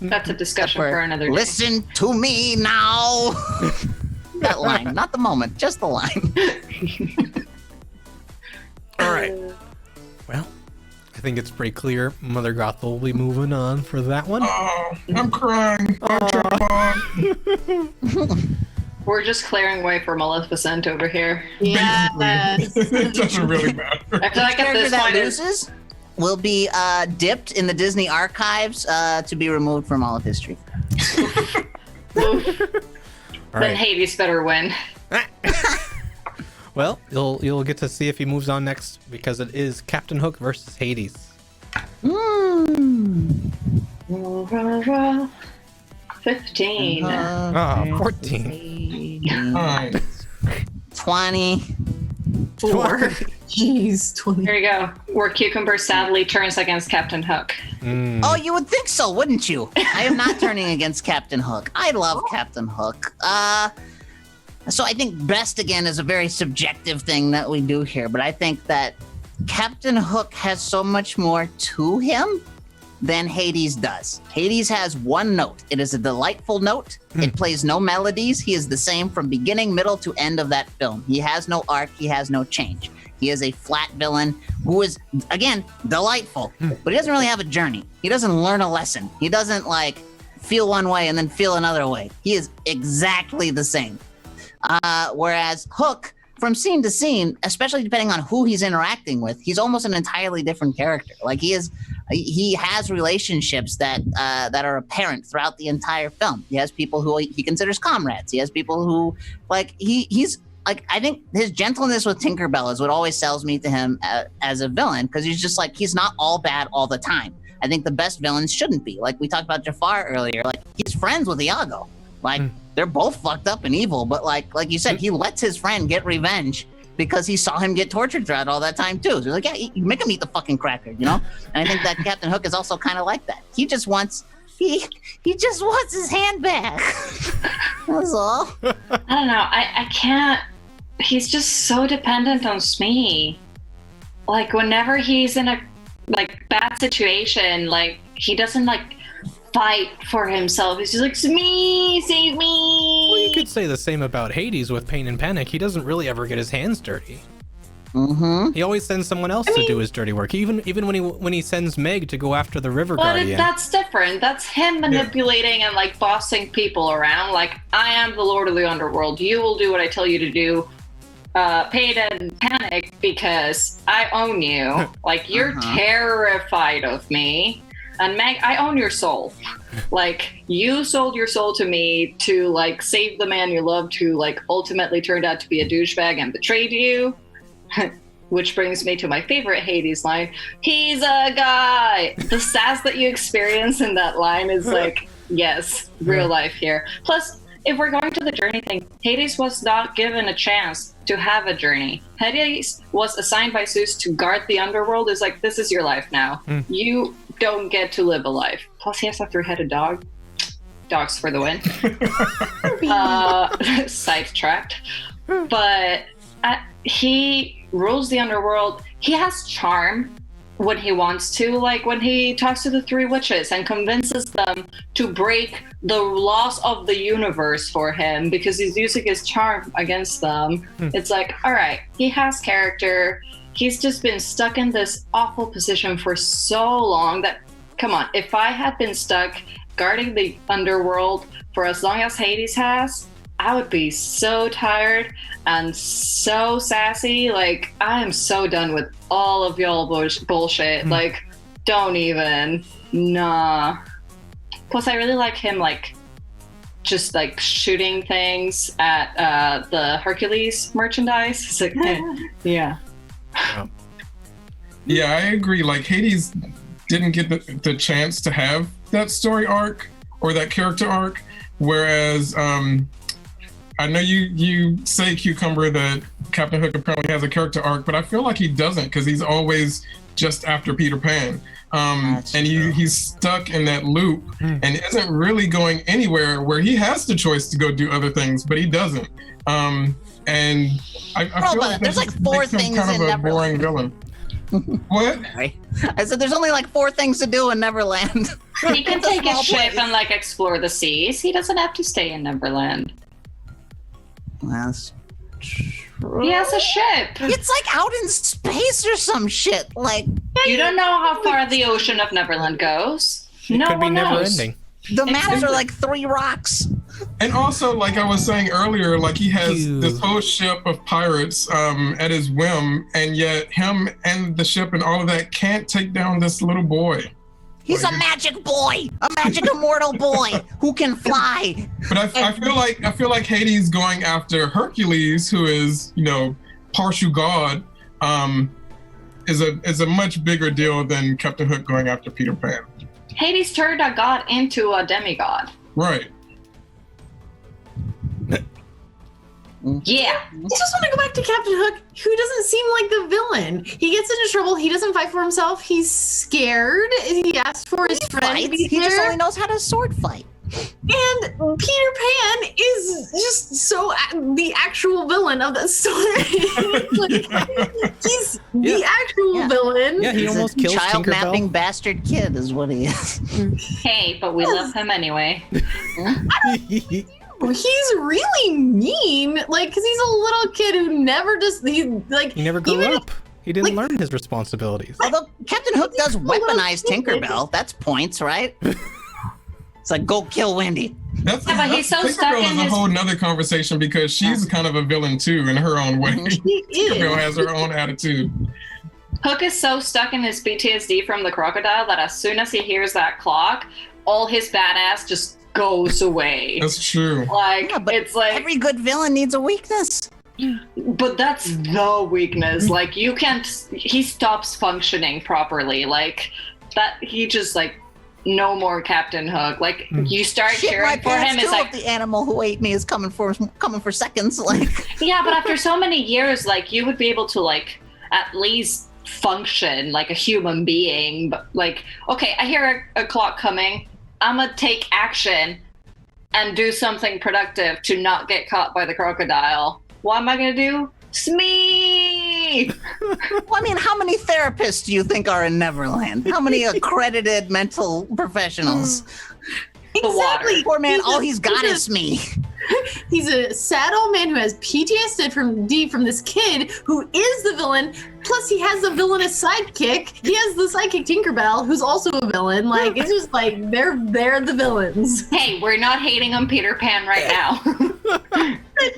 That's a discussion for another day. Listen to me now. That line, not the moment, just the line. All right. Well, I think it's pretty clear Mother Gothel will be moving on for that one. Oh, I'm crying. I'm trying. We're just clearing way for Maleficent over here. Yes. It doesn't really matter. I feel like at Character this that point loses will be dipped in the Disney archives to be removed from all of history. All then right. Hades better win. Well, you'll get to see if he moves on next, because it is Captain Hook versus Hades. 15. 14. Fine. 20. 4. Jeez, 20. There you go. Where Cucumber sadly turns against Captain Hook. Oh, you would think so, wouldn't you? I am not turning against Captain Hook. I love Captain Hook. So I think best, again, is a very subjective thing that we do here, but I think that Captain Hook has so much more to him than Hades does. Hades has one note. It is a delightful note. It plays no melodies. He is the same from beginning, middle to end of that film. He has no arc. He has no change. He is a flat villain who is, again, delightful, but he doesn't really have a journey. He doesn't learn a lesson. He doesn't, like, feel one way and then feel another way. He is exactly the same. Whereas Hook, from scene to scene, especially depending on who he's interacting with, he's almost an entirely different character. Like he has relationships that are apparent throughout the entire film. He has people who he considers comrades. He has people who, like, he's like, I think his gentleness with Tinkerbell is what always sells me to him as a villain, because he's just like, he's not all bad all the time. I think the best villains shouldn't be. Like we talked about Jafar earlier. Like he's friends with Iago. Like they're both fucked up and evil, but like you said, he lets his friend get revenge because he saw him get tortured throughout all that time too. So he's like, yeah, you make him eat the fucking cracker, you know? And I think that Captain Hook is also kind of like that. He just wants his hand back. That's all. I don't know. I can't. He's just so dependent on Smee. Like whenever he's in a like bad situation, like he doesn't like fight for himself. He's just like, Smee, save me. Well, you could say the same about Hades with Pain and Panic. He doesn't really ever get his hands dirty. He always sends someone else to do his dirty work. Even when he sends Meg to go after the River Guardian. But that's different. That's him manipulating and like bossing people around. Like, I am the Lord of the Underworld. You will do what I tell you to do. Pain and Panic because I own you. Like, you're terrified of me. And Meg, I own your soul. Like, you sold your soul to me to like save the man you loved, who like ultimately turned out to be a douchebag and betrayed you. Which brings me to my favorite Hades line. He's a guy. The sass that you experience in that line is like, yes, real life here. Plus, if we're going to the journey thing, Hades was not given a chance to have a journey. Hades was assigned by Zeus to guard the underworld. It's like, this is your life now. You don't get to live a life. Plus, he has a three-headed dog. Dogs for the win. Sidetracked. But he rules the underworld. He has charm when he wants to, like when he talks to the three witches and convinces them to break the laws of the universe for him because he's using his charm against them. It's like, all right, he has character. He's just been stuck in this awful position for so long that, come on, if I had been stuck guarding the underworld for as long as Hades has, I would be so tired and so sassy. Like, I am so done with all of y'all bullshit. Like, don't even. Nah. Plus, I really like him, like, just, like, shooting things at the Hercules merchandise. It's like, yeah. Yeah, I agree. Like, Hades didn't get the chance to have that story arc or that character arc, whereas I know you say, Cucumber, that Captain Hook apparently has a character arc, but I feel like he doesn't, because he's always just after Peter Pan. And he's stuck in that loop and isn't really going anywhere, where he has the choice to go do other things, but he doesn't. And I feel like there's like 4 things kind in of a Neverland. boring villain. What? I said there's only like 4 things to do in Neverland. He can take his ship and like explore the seas. He doesn't have to stay in Neverland. That's true. He has a ship. It's like out in space or some shit. Like, You don't know how far the ocean of Neverland goes. It No could be one never knows. ending. the maps are like 3 rocks. And also, like I was saying earlier, like he has this whole ship of pirates at his whim, and yet him and the ship and all of that can't take down this little boy. He's a magic boy, a magic immortal boy who can fly. But I feel like Hades going after Hercules, who is, you know, partial god, is a much bigger deal than Captain Hook going after Peter Pan. Hades turned a god into a demigod. Right. Yeah. I just want to go back to Captain Hook, who doesn't seem like the villain. He gets into trouble. He doesn't fight for himself. He's scared. He asks for his friend to be He just there. only knows how to sword fight. And Peter Pan is just so the actual villain of the story. He's the actual villain. Yeah, he He's almost a kills child napping Tinkerbell. bastard kid is what he is. Hey, but we love him anyway. He's really mean, like, because he's a little kid who never just He never grew even up. He didn't learn his responsibilities. Although Captain Hook does weaponize Tinkerbell. That's points, right? It's like, go kill Wendy. Yeah, but he's so Tinkerbell stuck in is a his- whole nother conversation because she's kind of a villain too in her own way. He Tinkerbell is. has her own attitude. Hook is so stuck in his PTSD from the crocodile that as soon as he hears that clock, all his badass just goes away. That's true. Like, Yeah, but it's like, every good villain needs a weakness. but that's the weakness. Like, you can't, he stops functioning properly. Like, that, he just, like, no more Captain Hook. Like, you start Shit cheering my for pants him, too it's like, if the animal who ate me is coming for seconds. Like, yeah, but after so many years, like, you would be able to, like, at least function like a human being. But, like, okay, I hear a clock coming. I'm gonna take action and do something productive to not get caught by the crocodile. What am I gonna do? Smee! well, I mean, how many therapists do you think are in Neverland? How many accredited mental professionals? Exactly. Poor man, all he's he's got is me. He's a sad old man who has PTSD from this kid who is the villain. Plus, he has a villainous sidekick. He has the sidekick Tinkerbell, who's also a villain. Like, it's just like they're the villains. Hey, we're not hating on Peter Pan right now.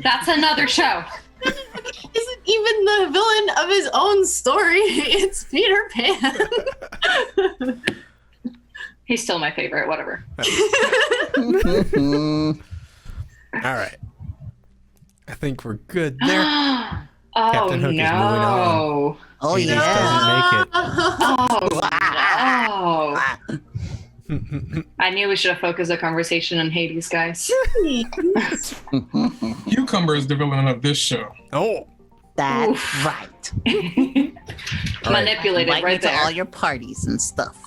That's another show. Isn't even the villain of his own story. It's Peter Pan. He's still my favorite, whatever. All right. I think we're good there. Oh, Captain Hook is moving no. Oh, He just yeah. doesn't make it. Oh, I knew we should have focused the conversation on Hades, guys. Cucumber is the villain of this show. Oh. That's right. Manipulated Invite me right to all there. your parties and stuff.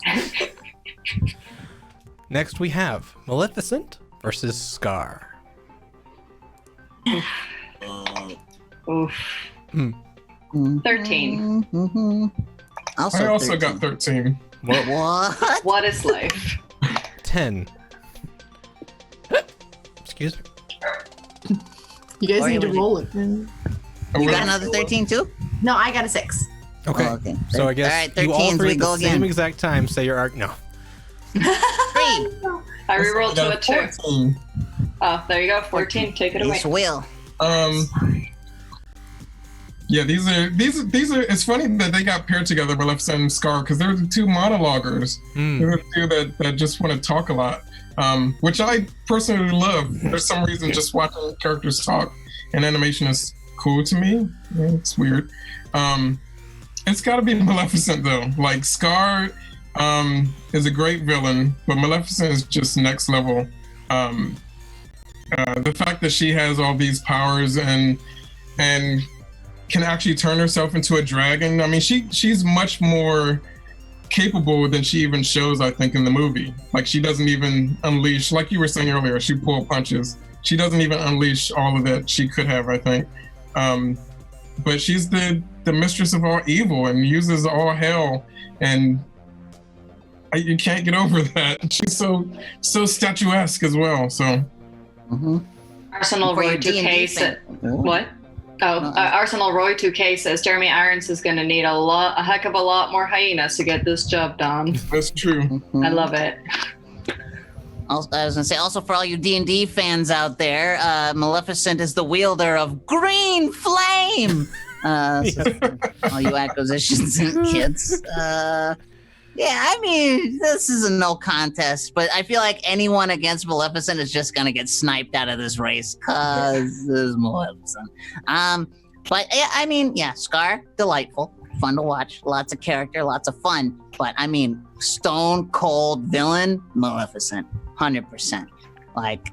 Next we have Maleficent versus Scar. Oof. 13. Mm-hmm. I also got 13. What? What is life? 10. Excuse me. You guys Or need to would you- roll it. You got another 13 too? No, I got a 6. Okay. Oh, okay. So I guess All right, you all 13s, three we at go the same again. exact time say your arc. No. 3. I rerolled to a 2. 14. Oh, there you go. 14. Take it away. Yes, will. Yeah, these are. It's funny that they got paired together, Maleficent and Scar, because they're the two monologuers. They're the two that just want to talk a lot, which I personally love. For some reason, just watching characters talk in animation is cool to me. Yeah, it's weird. It's got to be Maleficent though. Like Scar is a great villain, but Maleficent is just next level. The fact that she has all these powers and can actually turn herself into a dragon. I mean, she's much more capable than she even shows, I think, in the movie. Like, she doesn't even unleash, like you were saying earlier, she pulled punches. She doesn't even unleash all of that she could have, I think. But she's the mistress of all evil and uses all hell, and you can't get over that. She's so statuesque as well, so. Arsenal For your Roy 2K D&D said, fan. what? Oh, Arsenal Roy 2K says Jeremy Irons is going to need a heck of a lot more hyenas to get this job done. That's true. I love it. Also, I was gonna say, also for all you D&D fans out there, Maleficent is the wielder of green flame. So all you acquisitions and kids. Yeah, I mean, this is a no contest, but I feel like anyone against Maleficent is just gonna get sniped out of this race because this is Maleficent. But yeah, I mean, yeah, Scar, delightful, fun to watch, lots of character, lots of fun. But I mean, stone cold villain, Maleficent, 100%. Like,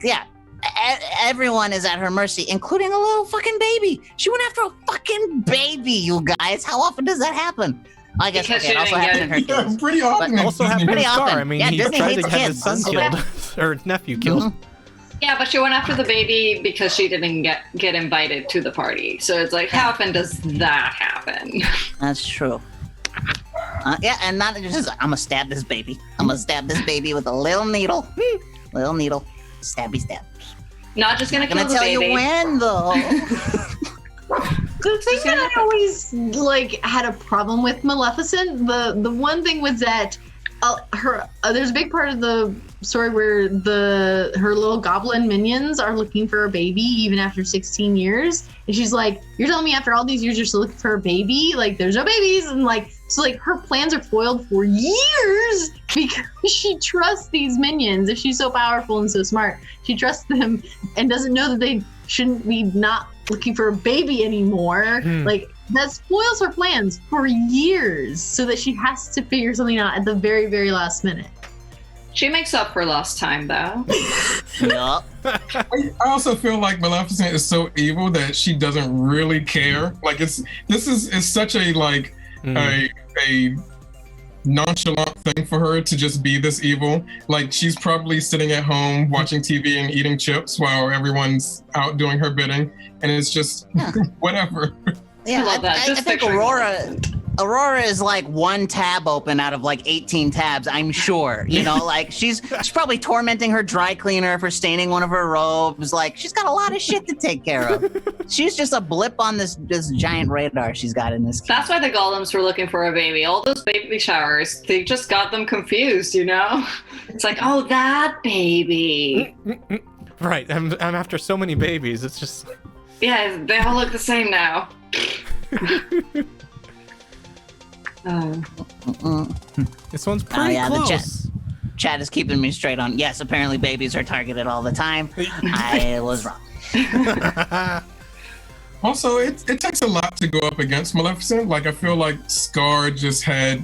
yeah, everyone is at her mercy, including a little fucking baby. She went after a fucking baby, you guys. How often does that happen? I guess Because okay, it she also didn't happened in her Yeah, kids. pretty often. But in Also Disney happened in Pretty Scar. often. I mean, Yeah, he Disney tried to hates have his kids. son killed, or nephew killed. Yeah, but she went after the baby because she didn't get invited to the party. So it's like, how often does that happen? That's true. Yeah, and not just, I'm gonna stab this baby. I'm gonna stab this baby with a little needle. Little needle. Stabby stab. Not just gonna I'm kill gonna the tell baby. you when, though. The thing that I always like had a problem with Maleficent, the one thing was that there's a big part of the story where her little goblin minions are looking for a baby even after 16 years, and she's like, "You're telling me after all these years you're still looking for a baby? Like, there's no babies." And like, so like her plans are foiled for years because she trusts these minions. If she's so powerful and so smart, she trusts them and doesn't know that they shouldn't be not looking for a baby anymore. Like, that spoils her plans for years, so that she has to figure something out at the very, very last minute. She makes up for lost time, though. Yup. I also feel like Maleficent is so evil that she doesn't really care. Like it's such a like a nonchalant thing for her to just be this evil. Like she's probably sitting at home watching TV and eating chips while everyone's out doing her bidding, and it's just whatever. Yeah, I love that. I Just think picturing Aurora is like one tab open out of like 18 tabs, I'm sure. You know, like she's probably tormenting her dry cleaner for staining one of her robes. Like, she's got a lot of shit to take care of. She's just a blip on this giant radar she's got in this kid. That's why the golems were looking for a baby. All those baby showers, they just got them confused, you know? It's like, oh, that baby. Right. I'm after so many babies. It's just. Yeah, they all look the same now. This one's pretty yeah, the close. Chat is keeping me straight on. Yes, apparently babies are targeted all the time. I was wrong. Also, it takes a lot to go up against Maleficent. Like I feel like Scar just had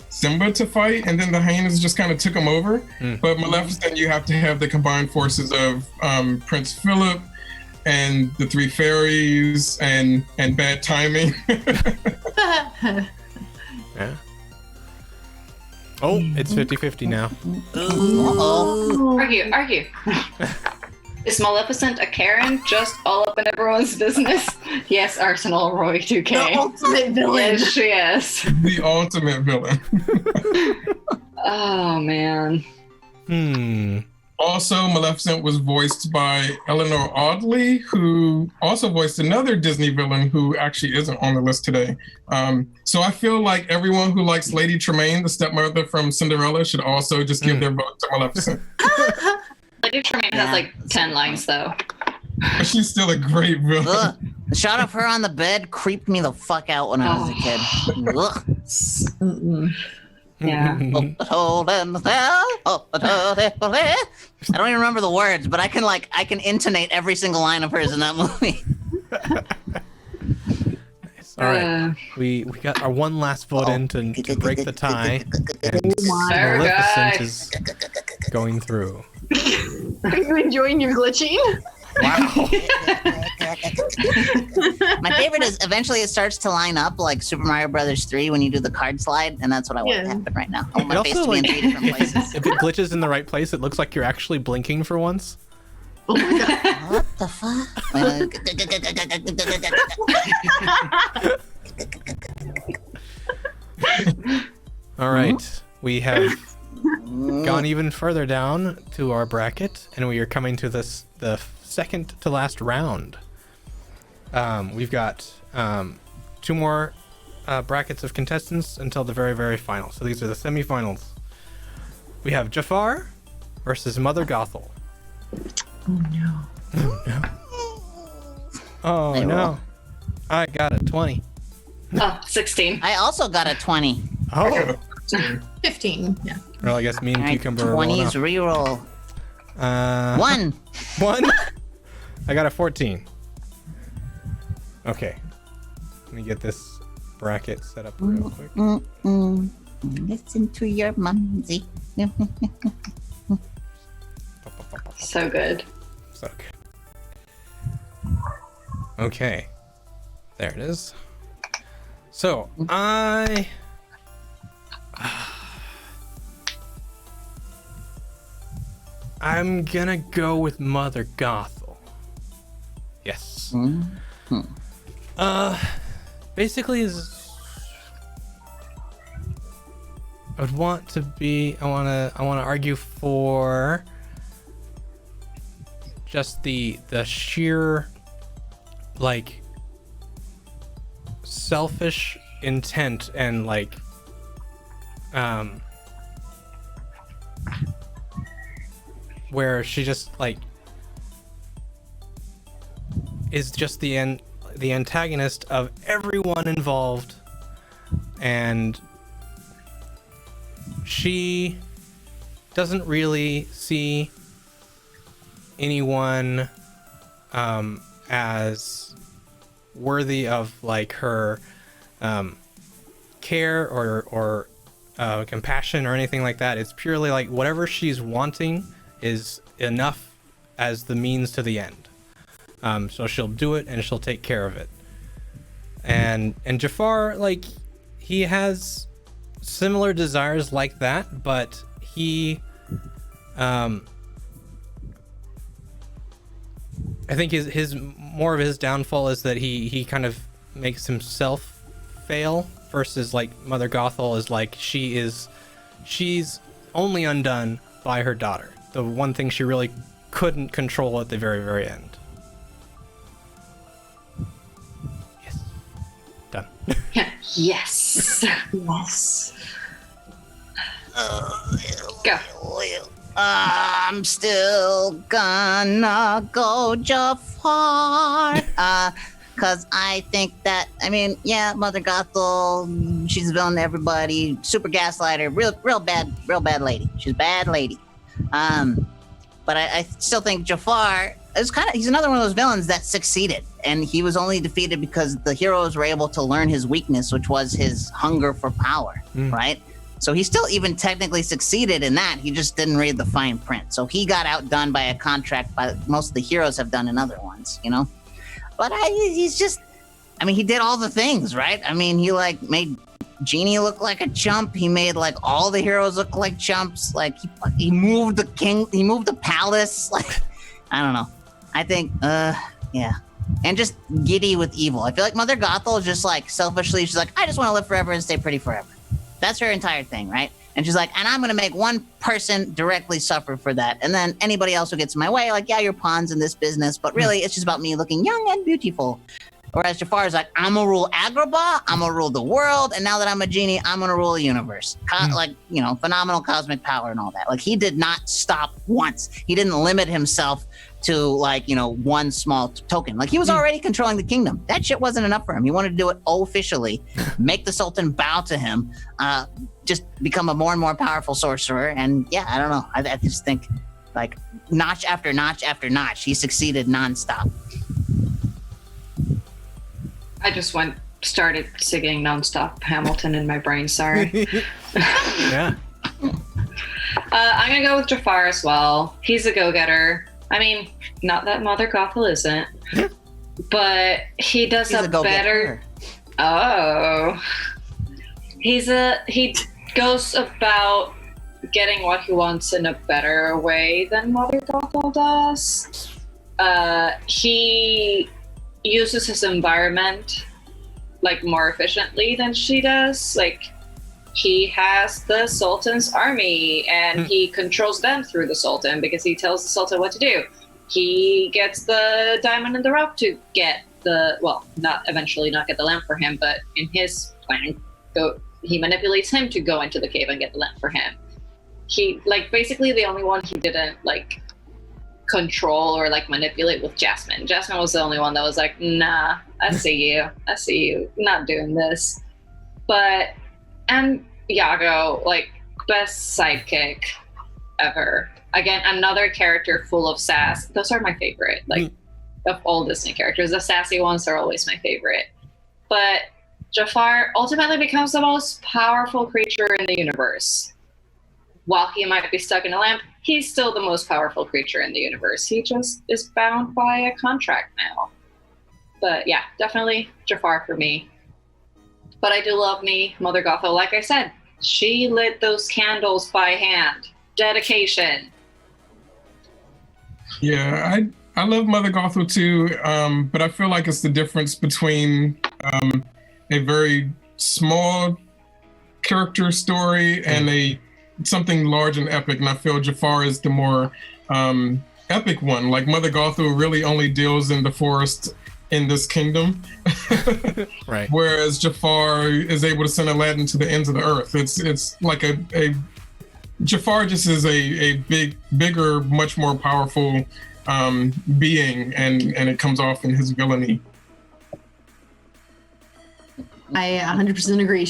Simba to fight, and then the hyenas just kind of took him over. But Maleficent, you have to have the combined forces of Prince Philip and the three fairies and bad timing. Yeah. Oh, it's 50-50 now. Uh-oh. Argue. Is Maleficent a Karen just all up in everyone's business? Yes, Arsenal Roy 2K. The ultimate villain. Yes, she is. The ultimate villain. Oh, man. Also, Maleficent was voiced by Eleanor Audley, who also voiced another Disney villain who actually isn't on the list today. So I feel like everyone who likes Lady Tremaine, the stepmother from Cinderella, should also just give their vote to Maleficent. Lady Tremaine has like 10 lines, though. But she's still a great villain. Ugh. The shot of her on the bed creeped me the fuck out when I was a kid. Ugh. Yeah. I don't even remember the words, but I can intonate every single line of hers in that movie. All right. We got our one last vote in to break the tie. And Fair Maleficent guy. is going through. Are you enjoying your glitching? Wow. My favorite is eventually it starts to line up like Super Mario Brothers 3 when you do the card slide, and that's what I want to Yeah. happen right now. I want It my face also, to be in like, 3 different places. if it glitches in the right place, it looks like you're actually blinking for once. Oh my god. What the fuck? All right. We have gone even further down to our bracket, and we are coming to the second to last round. We've got 2 more brackets of contestants until the very, very final. So these are the semifinals. We have Jafar versus Mother Gothel. Oh no. Oh They no. roll. I got a 20. Oh, 16. I also got a 20. Oh. 15. Yeah. Well, I guess me and All right, Cucumber are rolling 20s up. reroll. 1. 1? I got a 14. Okay. Let me get this bracket set up real quick. Listen to your mumsy. So good. So good. Okay. There it is. So, I'm gonna go with Mother Gothel. Yes. Basically I want to argue for just the sheer, like, selfish intent and, like, where she just, like, is just the antagonist of everyone involved, and she doesn't really see anyone as worthy of, like, her care or compassion or anything like that. It's purely like whatever she's wanting is enough as the means to the end. So she'll do it and she'll take care of it. And Jafar, like, he has similar desires like that, but he I think his more of his downfall is that he kind of makes himself fail, versus, like, Mother Gothel is like, she's only undone by her daughter, the one thing she really couldn't control at the very, very end. Yes. Done. Yes. Yes. Go. I'm still gonna go Jafar. Cause I think that, I mean, yeah, Mother Gothel, she's a villain to everybody, super gaslighter, real bad lady. She's a bad lady. But I still think Jafar is he's another one of those villains that succeeded, and he was only defeated because the heroes were able to learn his weakness, which was his hunger for power, right? So he still even technically succeeded in that. He just didn't read the fine print. So he got outdone by a contract by most of the heroes have done in other ones, you know? But he's just, I mean, he did all the things, right? I mean, he, like, made Genie look like a chump. He made, like, all the heroes look like chumps. Like, he moved the palace. Like, I don't know. I think, yeah. And just giddy with evil. I feel like Mother Gothel is just, like, selfishly, she's like, I just want to live forever and stay pretty forever. That's her entire thing, right? And she's like, and I'm going to make one person directly suffer for that. And then anybody else who gets in my way, like, yeah, you're pawns in this business, but really it's just about me looking young and beautiful. Whereas Jafar is like, I'm going to rule Agrabah, I'm going to rule the world, and now that I'm a genie, I'm going to rule the universe. Like, you know, phenomenal cosmic power and all that. Like, he did not stop once. He didn't limit himself to, like, you know, one small token. Like, he was already controlling the kingdom. That shit wasn't enough for him. He wanted to do it officially, make the Sultan bow to him, just become a more and more powerful sorcerer. And yeah, I don't know. I just think, like, notch after notch after notch, he succeeded nonstop. I just started singing nonstop Hamilton in my brain. Sorry. Yeah. I'm gonna go with Jafar as well. He's a go-getter. I mean, not that Mother Gothel isn't, but he does a better. Oh, he goes about getting what he wants in a better way than Mother Gothel does. He uses his environment, like, more efficiently than she does. Like, he has the Sultan's army and he controls them through the Sultan because he tells the Sultan what to do. He gets the diamond in the rough to get not get the lamp for him, but in his plan, he manipulates him to go into the cave and get the lamp for him. He, like, basically the only one he didn't, like, control or, like, manipulate with Jasmine. Jasmine was the only one that was like, nah, I see you, not doing this. And Iago, like, best sidekick ever. Again, another character full of sass. Those are my favorite, like, of all Disney characters. The sassy ones are always my favorite. But Jafar ultimately becomes the most powerful creature in the universe. While he might be stuck in a lamp, he's still the most powerful creature in the universe. He just is bound by a contract now. But yeah, definitely Jafar for me. But I do love me Mother Gothel. Like I said, she lit those candles by hand. Dedication. Yeah, I love Mother Gothel too, but I feel like it's the difference between a very small character story and something large and epic. And I feel Jafar is the more epic one. Like Mother Gothel really only deals in the forest in this kingdom, Right. Whereas Jafar is able to send Aladdin to the ends of the earth. It's like a Jafar just is a bigger, much more powerful being, and it comes off in his villainy. I 100% agree.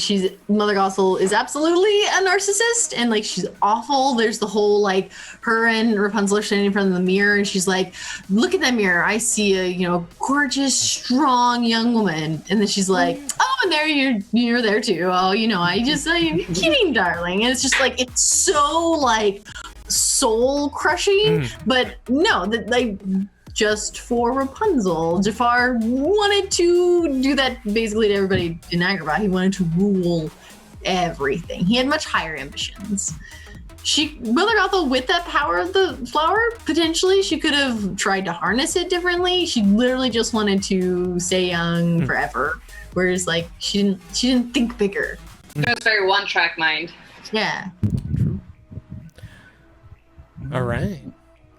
Mother Gothel is absolutely a narcissist, and like she's awful. There's the whole like her and Rapunzel are standing in front of the mirror, and she's like, "Look at that mirror. I see a gorgeous, strong young woman." And then she's like, "Oh, and there you're there too. Oh, I'm kidding, darling." And it's just like it's so like soul crushing, but no, that like. Just for Rapunzel, Jafar wanted to do that basically to everybody in Agrabah. He wanted to rule everything. He had much higher ambitions. Mother Gothel, with that power of the flower, potentially she could have tried to harness it differently. She literally just wanted to stay young forever, whereas like she didn't think bigger. It was very one-track mind. Yeah. All right.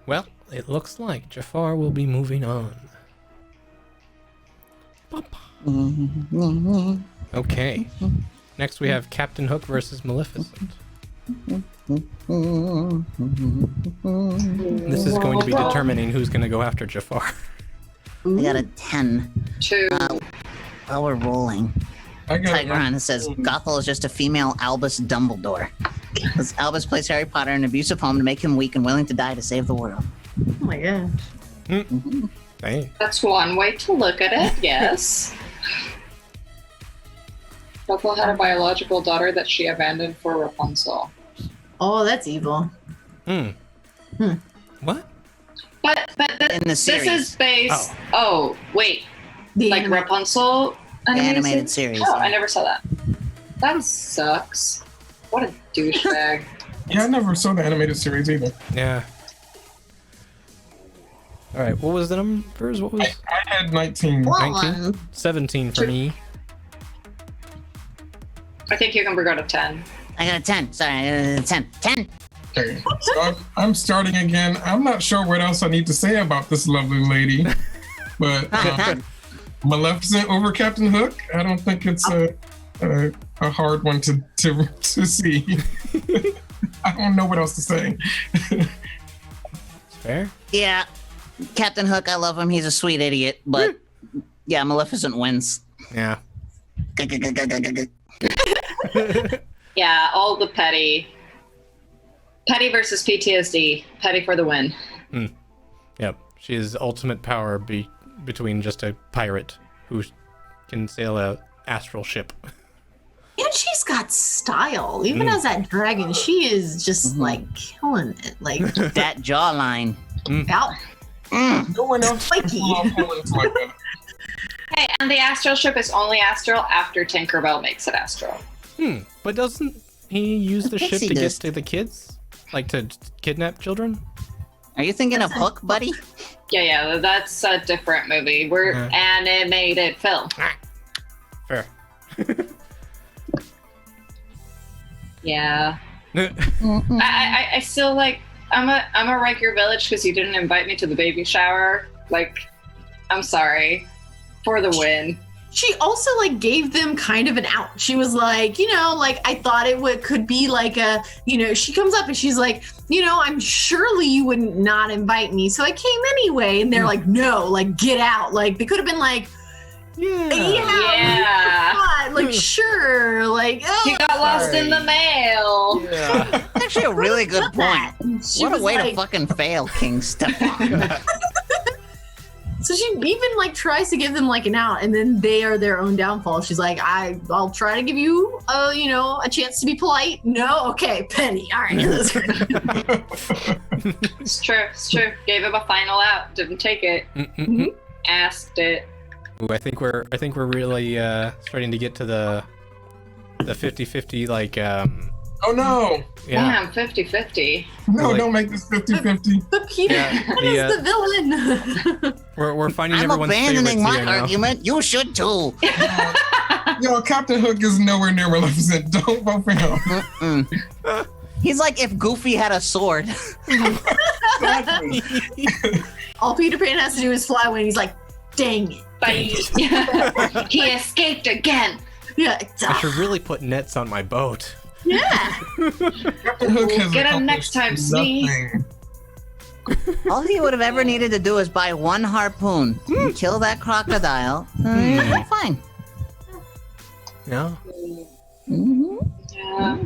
Well, it looks like Jafar will be moving on. Okay. Next we have Captain Hook versus Maleficent. This is going to be determining who's going to go after Jafar. I got a 10. 2. While we're rolling, Tiger Hunt says Gothel is just a female Albus Dumbledore. Because Albus plays Harry Potter in an abusive home to make him weak and willing to die to save the world. Oh my gosh. Dang. That's one way to look at it, yes. Gothel had a biological daughter that she abandoned for Rapunzel. Oh, that's evil. What? But In the this series. is based... Oh, wait. The Like anime- Rapunzel Animated series. Oh, yeah. I never saw that. That sucks. What a douchebag. Yeah, I never saw the animated series either. Yeah. All right. What was the numbers? What was I had 19. Well, 19? 17 for me. I think you can bring out a 10. I got a 10. Sorry, I got a 10. 10! Okay, so I'm starting again. I'm not sure what else I need to say about this lovely lady, but Maleficent over Captain Hook. I don't think it's a hard one to see. I don't know what else to say. Fair. Yeah. Captain Hook, I love him. He's a sweet idiot, but yeah, Maleficent wins. Yeah. Yeah, all the petty. Petty versus PTSD. Petty for the win. Yep. She is ultimate power between just a pirate who can sail a astral ship. And she's got style. Even as that dragon, she is just like killing it. Like That jawline. out. No one else Spiky. like that. Hey, and the astral ship is only astral after Tinkerbell makes it astral. But doesn't he use the ship Pixie to get dust. to the kids? Like to kidnap children? Are you thinking of Hook, buddy? Yeah, that's a different movie. We're animated film. Fair. Yeah. I still like I'm a wreck your village because you didn't invite me to the baby shower. Like, I'm sorry. For the win. She also like gave them kind of an out. She was like, like I thought it could be like a, she comes up and she's like, I'm surely you wouldn't not invite me, so I came anyway. And they're like, no, like get out. Like they could have been like, Yeah. like sure, like He got lost in the mail. Yeah. That's actually a really good point. She What a was way like- to fucking fail, King Stefan. So she even like tries to give them like an out, and then they are their own downfall. She's like, I'll try to give you a chance to be polite. No, okay, Penny. All right, that's great. It's true. It's true. Gave him a final out. Didn't take it. Asked it. Ooh, I think we're really starting to get to the 50-50 like Oh no! yeah. Damn, 50-50. No, Like- don't make this 50-50. But Peter Pan is the villain. We're finding I'm everyone's abandoning favorites my here now. argument. You should too. Yo, Captain Hook is nowhere near Maleficent. Don't vote for him. He's like if Goofy had a sword. Exactly. All Peter Pan has to do is fly away, and he's like, dang it. Bye. He escaped again. Yeah. I should really put nets on my boat. Yeah. Captain Hook has Get him accomplished next time, Smee. nothing. All he would have ever needed to do is buy one harpoon, and kill that crocodile. Fine. Yeah. Yeah.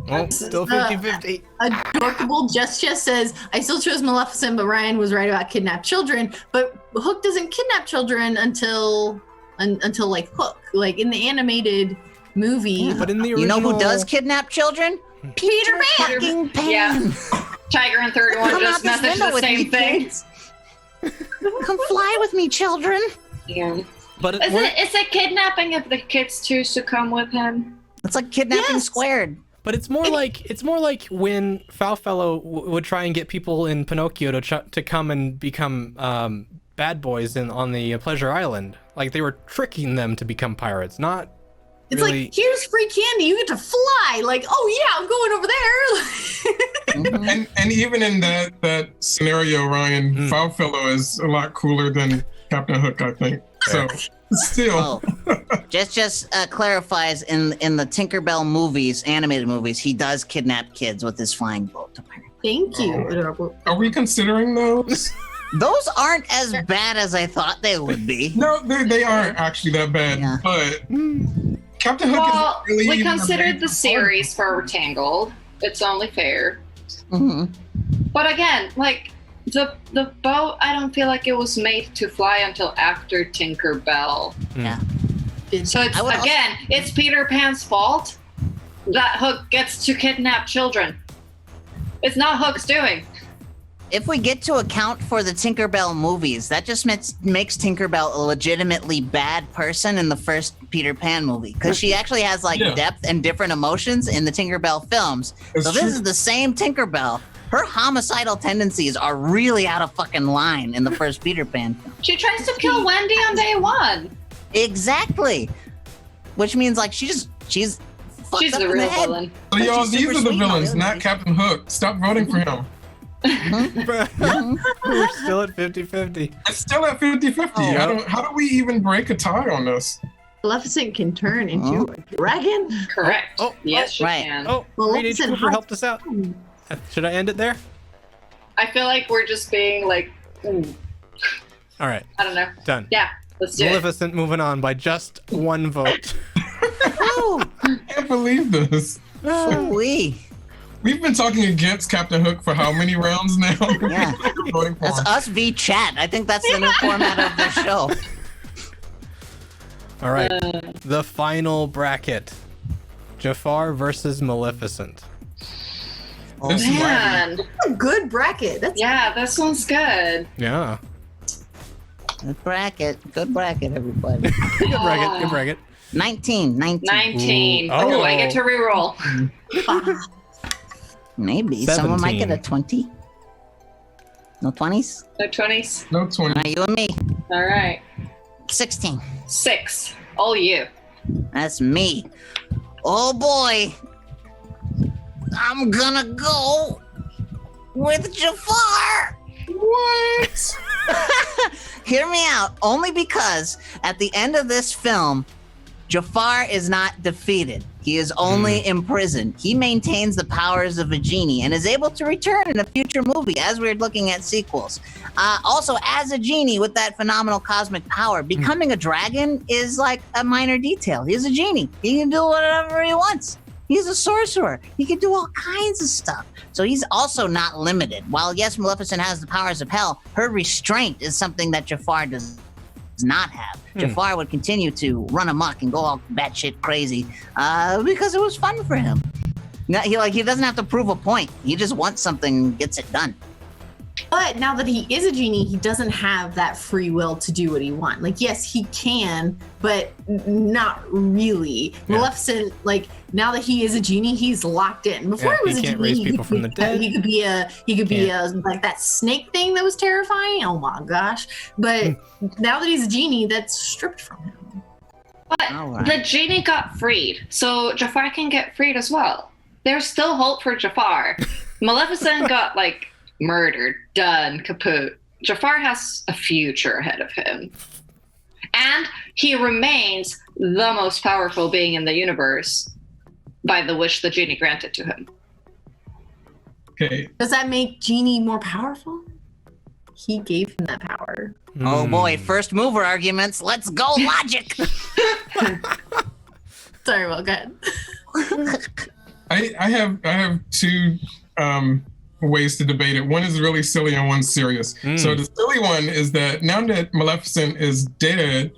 Well, still 50-50. Adorkable Just says, I still chose Maleficent, but Ryan was right about kidnapped children. But Hook doesn't kidnap children until like Hook. Like in the animated movie. But in the original, You know who does kidnap children? Peter Pan! Fucking Pan. Yeah. Tiger and Third One Come just out this messaged window the with same me, thing. kids. Come fly with me, children. Yeah. But Is it kidnapping if the kids choose to come with him? It's like kidnapping Yes. squared. But it's more like when Foulfellow would try and get people in Pinocchio to come and become bad boys on the Pleasure Island. Like they were tricking them to become pirates, not It's really. like, here's free candy. You get to fly. Like, oh yeah, I'm going over there. And even in that scenario, Ryan, Foulfellow is a lot cooler than Captain Hook, I think. So still, Oh, just clarifies in the Tinkerbell movies, animated movies, he does kidnap kids with his flying boat. Thank you, Adorable. are we considering those? Those aren't as bad as I thought they would be. No, they aren't actually that bad. Yeah. But Captain Hook Well, is really we even considered made the for series for Tangled. It's only fair. hmm But again, like the boat, I don't feel like it was made to fly until after Tinkerbell. Yeah. So it's I would also- it's Peter Pan's fault that Hook gets to kidnap children. It's not Hook's doing. If we get to account for the Tinkerbell movies, that just makes Tinkerbell a legitimately bad person in the first Peter Pan movie. Because she actually has like Yeah. depth and different emotions in the Tinkerbell films. It's So this true. is the same Tinkerbell. Her homicidal tendencies are really out of fucking line in the first Peter Pan film. She tries to kill Wendy on day one. Exactly. Which means like she's fucked She's up the in real the head. villain. So y'all, She's these super are the sweet, villains, really. not Captain Hook. Stop voting for him. We're still at 50-50. It's still at 50-50. Oh. How do we even break a tie on this? Maleficent can turn into a dragon. Correct. Oh, yes, she right. can. Oh, Well, Reed H. listen, Cooper helped us out. Should I end it there? I feel like we're just being like, All right, I don't know. done. Yeah, let's do it. Maleficent moving on by just one vote. Oh, I can't believe this. we. We've been talking against Captain Hook for how many rounds now? Yeah. Voting for That's him. us v chat. I think that's the new format of the show. All right, the final bracket: Jafar versus Maleficent. Oh, This is Man, A good bracket. That's yeah, this one's good. Yeah, Good bracket, everybody. good bracket. Good bracket. 19. 19. Ooh. Oh, I Oh. get to reroll. Maybe. Someone might get a 17. 20. No 20s? No 20s. No 20. All right, you and me. All right. 16. 6. All you. That's me. Oh boy. I'm gonna go with Jafar. What? Hear me out. Only because at the end of this film, Jafar is not defeated. He is only imprisoned. He maintains the powers of a genie and is able to return in a future movie as we're looking at sequels. Also, as a genie with that phenomenal cosmic power, becoming a dragon is like a minor detail. He's a genie. He can do whatever he wants. He's a sorcerer. He can do all kinds of stuff. So he's also not limited. While yes, Maleficent has the powers of hell, her restraint is something that Jafar does not have. Jafar would continue to run amok and go all batshit crazy because it was fun for him. He doesn't have to prove a point. He just wants something and gets it done. But now that he is a genie, he doesn't have that free will to do what he wants. Like, yes, he can, but not really. Yeah. Maleficent, like, now that he is a genie, he's locked in. Before Yeah, he was he a can't genie, raise people from the dead. He could be like that snake thing that was terrifying. Oh my gosh! But now that he's a genie, that's stripped from him. But Alright. the genie got freed, so Jafar can get freed as well. There's still hope for Jafar. Maleficent got like murdered, done, kaput. Jafar has a future ahead of him. And he remains the most powerful being in the universe by the wish the genie granted to him. Okay. Does that make genie more powerful? He gave him that power. Oh boy, first mover arguments. Let's go, logic. Sorry, well, go ahead. I have two ways to debate it. One is really silly and one's serious. So the silly one is that now that Maleficent is dead,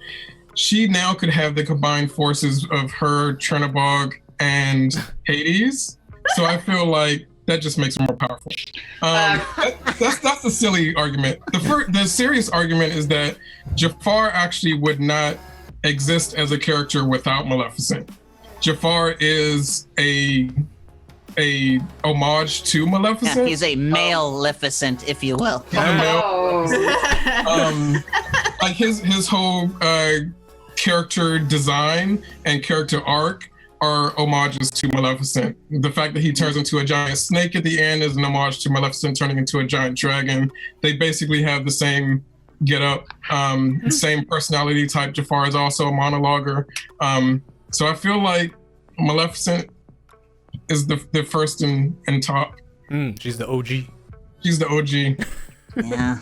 she now could have the combined forces of her, Chernabog, and Hades. So I feel like that just makes her more powerful. That's the silly argument. The serious argument is that Jafar actually would not exist as a character without Maleficent. Jafar is a homage to Maleficent. Yeah, he's a maleficent, if you will. Like his whole character design and character arc are homages to Maleficent. The fact that he turns into a giant snake at the end is an homage to Maleficent turning into a giant dragon. They basically have the same get up, same personality type. Jafar is also a monologuer. So I feel like Maleficent is the first and top. She's the OG. She's the OG. Yeah.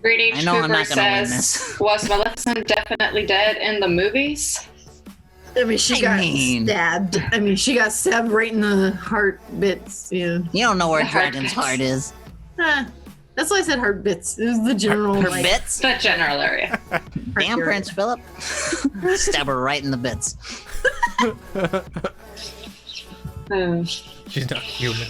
Reed H. I know I'm Cooper not gonna win says, this. was Maleficent definitely dead in the movies? I mean, she got mean- stabbed. I mean, she got stabbed right in the heart bits. Yeah. You don't know where The heart Dragon's bits. heart is. That's why I said heart bits. It was the general. Her like, bits? The general area. Damn, area. Prince Philip. Stab her right in the bits. She's not human.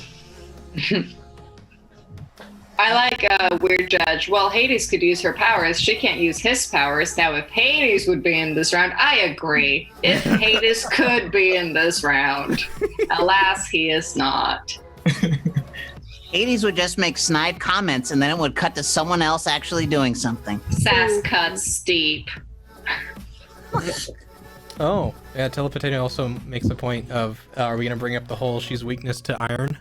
I like Weird Judge. Well, Hades could use her powers. She can't use his powers. Now, if Hades would be in this round, I agree. If Hades could be in this round. Alas, he is not. Hades would just make snide comments and then it would cut to someone else actually doing something. Sass cuts steep. Oh, yeah. Telepotato also makes the point of: are we gonna bring up the whole she's weakness to iron?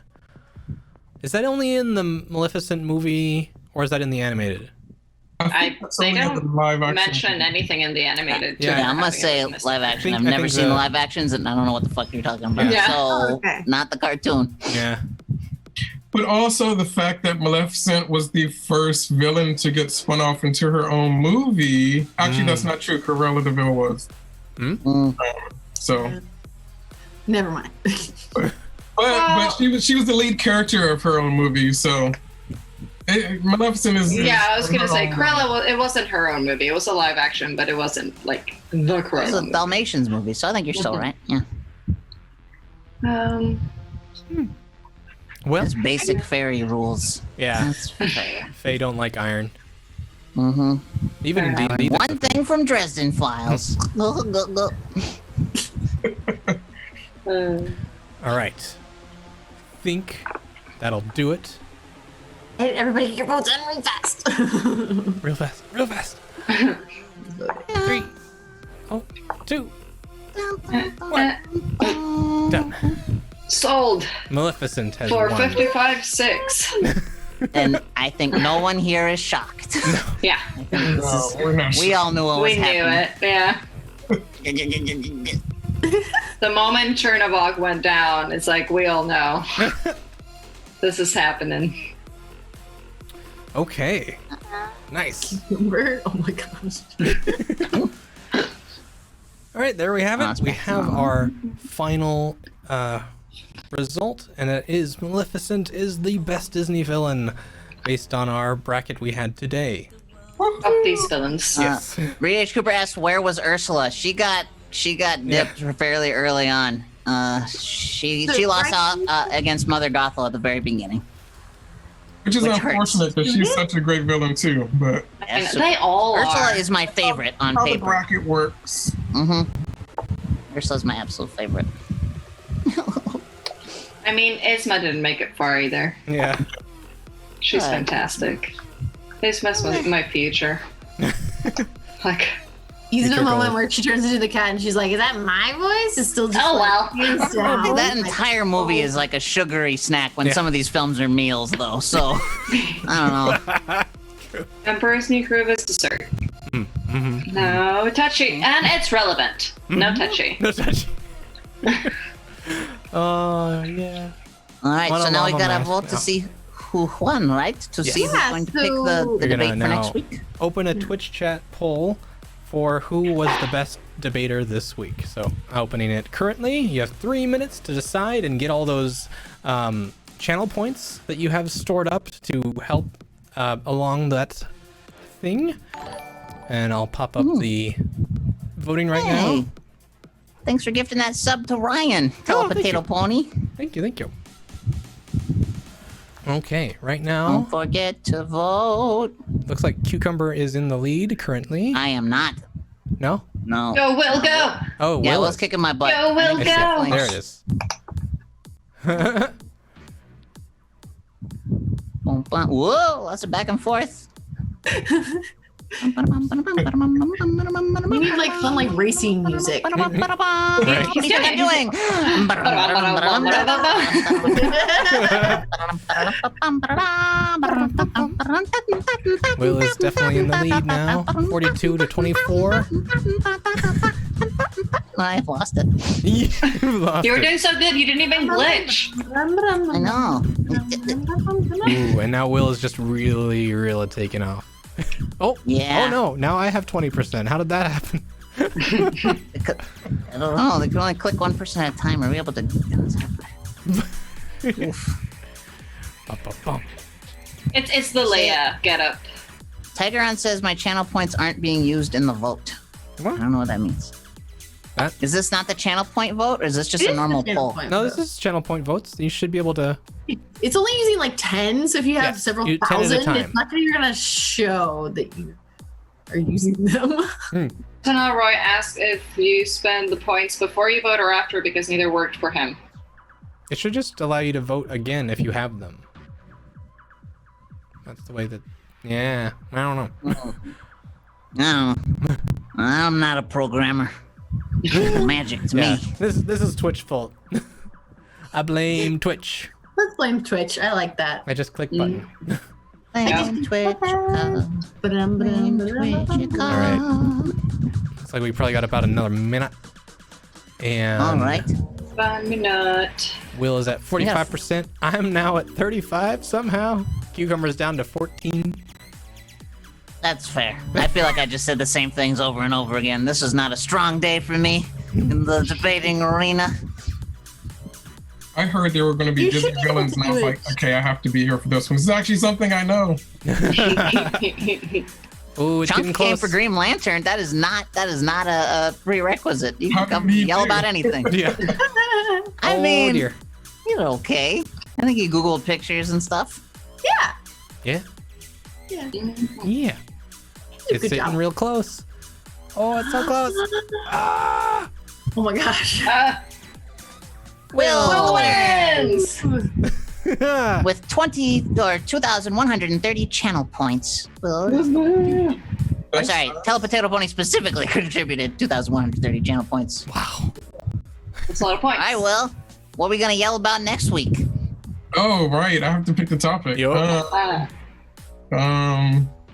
Is that only in the Maleficent movie, or is that in the animated? That's They only in don't the live action. mention anything in the animated. Yeah. Yeah, I'm gonna Having say a weakness. live action. I I've think never seen the- the live actions and I don't know what the fuck you're talking about. Yeah. So, Oh, okay. not the cartoon. Yeah. But also the fact that Maleficent was the first villain to get spun off into her own movie. Actually, that's not true. Cruella de Vil was. Mm. So, Never mind. but she was the lead character of her own movie. So, Maleficent is. Yeah, I was gonna her say own Cruella. It wasn't her own movie. It was a live action, but it wasn't like the It's Cruella a movie. Dalmatians movie, so I think you're still right. Yeah. Well, It's basic fairy rules. yeah. That's fair. Faye don't like iron. Mm-hmm. Even in D&D. One thing from Dresden Files. All right. Think that'll do it. Hey, everybody get your votes in real fast. Real fast. Real fast. 3. Oh, 2. 1. Done. Sold Maleficent has for won. 55.6. And I think no one here is shocked. Yeah, I think this No, is, we're not we all knew what we was knew happening. it. Yeah. The moment Chernabog went down, it's like we all know this is happening. Okay. Nice. Number? Oh my gosh. All right, there we have it. Awesome. We have our final result, and it is Maleficent is the best Disney villain based on our bracket we had today. Of these villains. Yes. Rita H. Cooper asked, "Where was Ursula?" She got dipped fairly early on. She lost out against Mother Gothel at the very beginning. Which is Which unfortunate because she's such a great villain too. But And they all Ursula are. is my favorite on how the paper. bracket works. Ursula's my absolute favorite. I mean, Isma didn't make it far either. Yeah. She's Good. fantastic. Isma's my future. Like, He's in a Future moment gold. where she turns into the cat and she's like, "Is that my voice?" It's still just Oh, like, well. hands down. That entire movie is like a sugary snack when Yeah. some of these films are meals, though. So I don't know. Emperor's New Groove is dessert. No touchy. And it's relevant. No touchy. No touch. Oh, yeah. All right, What so a now we llama gotta mask vote to now. see who won, right? To see who's Yeah, going to pick so- the We're gonna debate for now next week. open a Twitch chat poll for who was the best debater this week. So opening it currently. You have 3 minutes to decide and get all those channel points that you have stored up to help along that thing. And I'll pop up the voting right Hey, now. thanks for gifting that sub to Ryan, Oh, Tell thank Potato you. Pony. Thank you, thank you. Okay, right now Don't forget to vote. looks like Cucumber is in the lead currently. I am not. No? No. Go, Will, go! Oh, Yeah, Will Will's is. kicking my butt. Go, Will, I think it's go! definitely- There it is. Boom, boom. Whoa, that's a back and forth. We need like fun like racing music. What do you think I'm doing? Will is definitely in the lead now. 42 to 24. I've lost it. You lost You were it. doing so good, you didn't even glitch. I know. Ooh, and now Will is just really taking off. Oh, Yeah. oh no, now I have 20%. How did that happen? I don't know. They can only click 1% at a time. Are we able to? Bum, bum, bum. It's the Leia get up. Tigeron says my channel points aren't being used in the vote. What? I don't know what that means. That- Is this not the channel point vote, or is this just It a is the normal channel poll? point No, vote. this is channel point votes. You should be able to. It's only using like 10, so if you have Yeah, several 10 at a thousand, time. it's not that you're gonna show that you are using them. So now Roy asks if you spend the points before you vote or after because neither worked for him. It should just allow you to vote again if you have them. That's the way that. Yeah, I don't know. No, I'm not a programmer. Magic to Yeah, me. this is Twitch fault. I blame Twitch. Let's blame Twitch. I like that. I just click button. Thanks, Twitch. Alright. Looks like we probably got about another minute. And All right. 1 minute. Will is at 45%. I'm now at 35 somehow. Cucumber's down to 14. That's fair. I feel like I just said the same things over and over again. This is not a strong day for me in the debating arena. I heard there were going to be You Disney should be able villains, to and I was do like, it. okay, I have to be here for this one. This is actually something I know. Ooh, it's getting Chunk came close. for Green Lantern. That is not a prerequisite. You How can come did he yell do? about anything. Yeah. I Oh, mean, dear. you're okay. I think you Googled pictures and stuff. Yeah. Yeah. Yeah. Yeah. It's Good sitting job. real close. Oh, it's so close. Ah! Oh my gosh. Will Wins! with 2,130 channel points. Will, or sorry, Telepotato Pony specifically contributed 2,130 channel points. Wow. That's a lot of points. All right, Will. What are we gonna yell about next week? Oh, right. I have to pick the topic. Yo.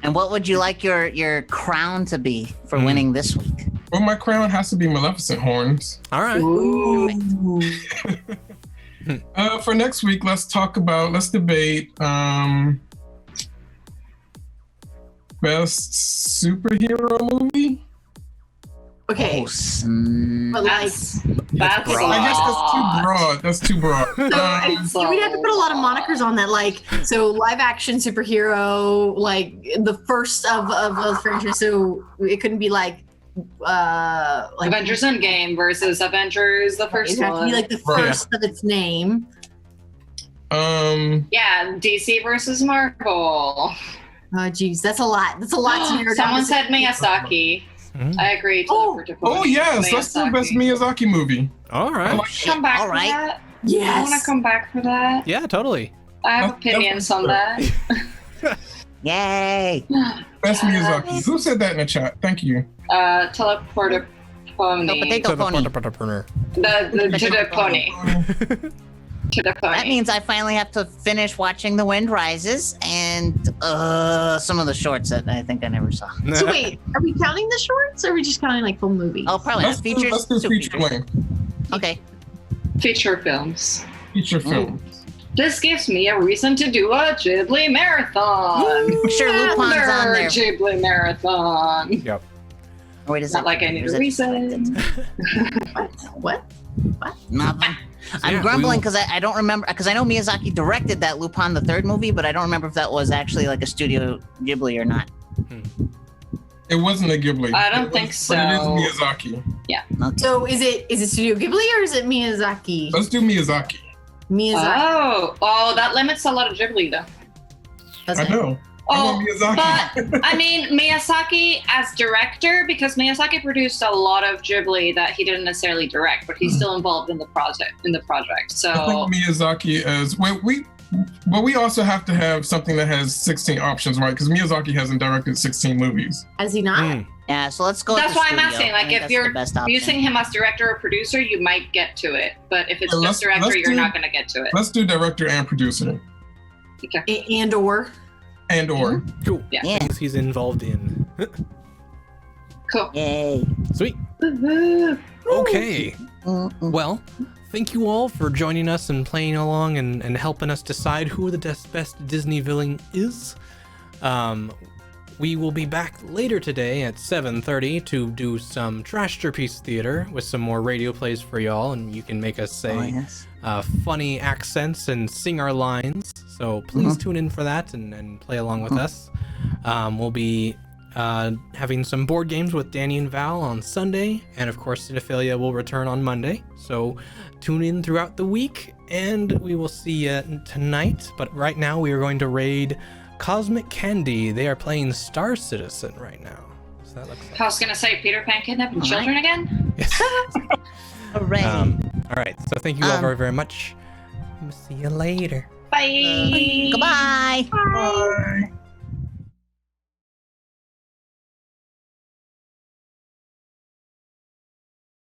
And what would you like your crown to be for Hmm. winning this week? Well, my crown has to be Maleficent horns. All right. For next week, let's debate best superhero movie. Okay, Oh, but like, That's broad. I guess a lot. that's too broad. so we'd have to put a lot of monikers on that. Like, so live action superhero, like the first of the franchise. So it couldn't be like Avengers Endgame versus Avengers the first It'd have to one. be like the first of its name. Yeah, DC versus Marvel. Oh, geez, that's a lot. That's a lot to narrow down. Someone to said six people. Miyazaki. I agree. Oh yes, let's do best Miyazaki movie. All right. Come back All for right. that. I Yes. want to come back for that. Yeah, totally. I have That's opinions on that. Yay! Best Miyazaki. Who said that in the chat? Thank you. Teleporter pony. No, potato pony. The to the pony. To the pony. That means I finally have to finish watching The Wind Rises and some of the shorts that I think I never saw. So wait, are we counting the shorts, or are we just counting like full movie? Oh, probably not. Features. Let's do two feature features. length. Okay. Feature films. Feature film. This gives me a reason to do a Ghibli marathon. I'm sure Lupin's on Another there. Ghibli marathon. Yep. Or wait, is Not it- like I need or is a it reason. What? Nothing. I'm Yeah, grumbling because I don't remember, because I know Miyazaki directed that Lupin the Third movie, but I don't remember if that was actually like a Studio Ghibli or not. It wasn't a Ghibli. I don't It think was- so. But it is Miyazaki. So is it Studio Ghibli or is it Miyazaki? Let's do Miyazaki. Miyazaki. Oh, that limits a lot of Ghibli though. Does I it? know. I Oh, want Miyazaki. but I mean Miyazaki as director, because Miyazaki produced a lot of Ghibli that he didn't necessarily direct, but he's still involved in the project. I So think Miyazaki as we also have to have something that has 16 options, right? Because Miyazaki hasn't directed 16 movies. Has he not? Mm. Yeah, so let's go. that's with the why I'm studio. asking. I Like, think if that's you're the best option. using him as director or producer, you might get to it. But if it's Yeah, just director, let's you're do- not going to get to it. Let's do director and producer, And or and or. Cool. Yeah. Yeah. Things he's involved in. Cool. Yay. Sweet. Woohoo. Okay. Mm-mm. Well, thank you all for joining us and playing along and helping us decide who the best Disney villain is. We will be back later today at 7:30 to do some Trashterpiece Theater with some more radio plays for y'all, and you can make us say Oh, yes. funny accents and sing our lines. So please tune in for that and play along with us. We'll be having some board games with Danny and Val on Sunday, and of course Cinephilia will return on Monday. So tune in throughout the week, and we will see you tonight. But right now we are going to raid Cosmic Candy. They are playing Star Citizen right now. So that looks I was going to say Peter Pan kidnapping Alright. children again. yes. Hooray. All right. So thank you all Um, very, very much. We'll see you later. Bye. Goodbye. Bye.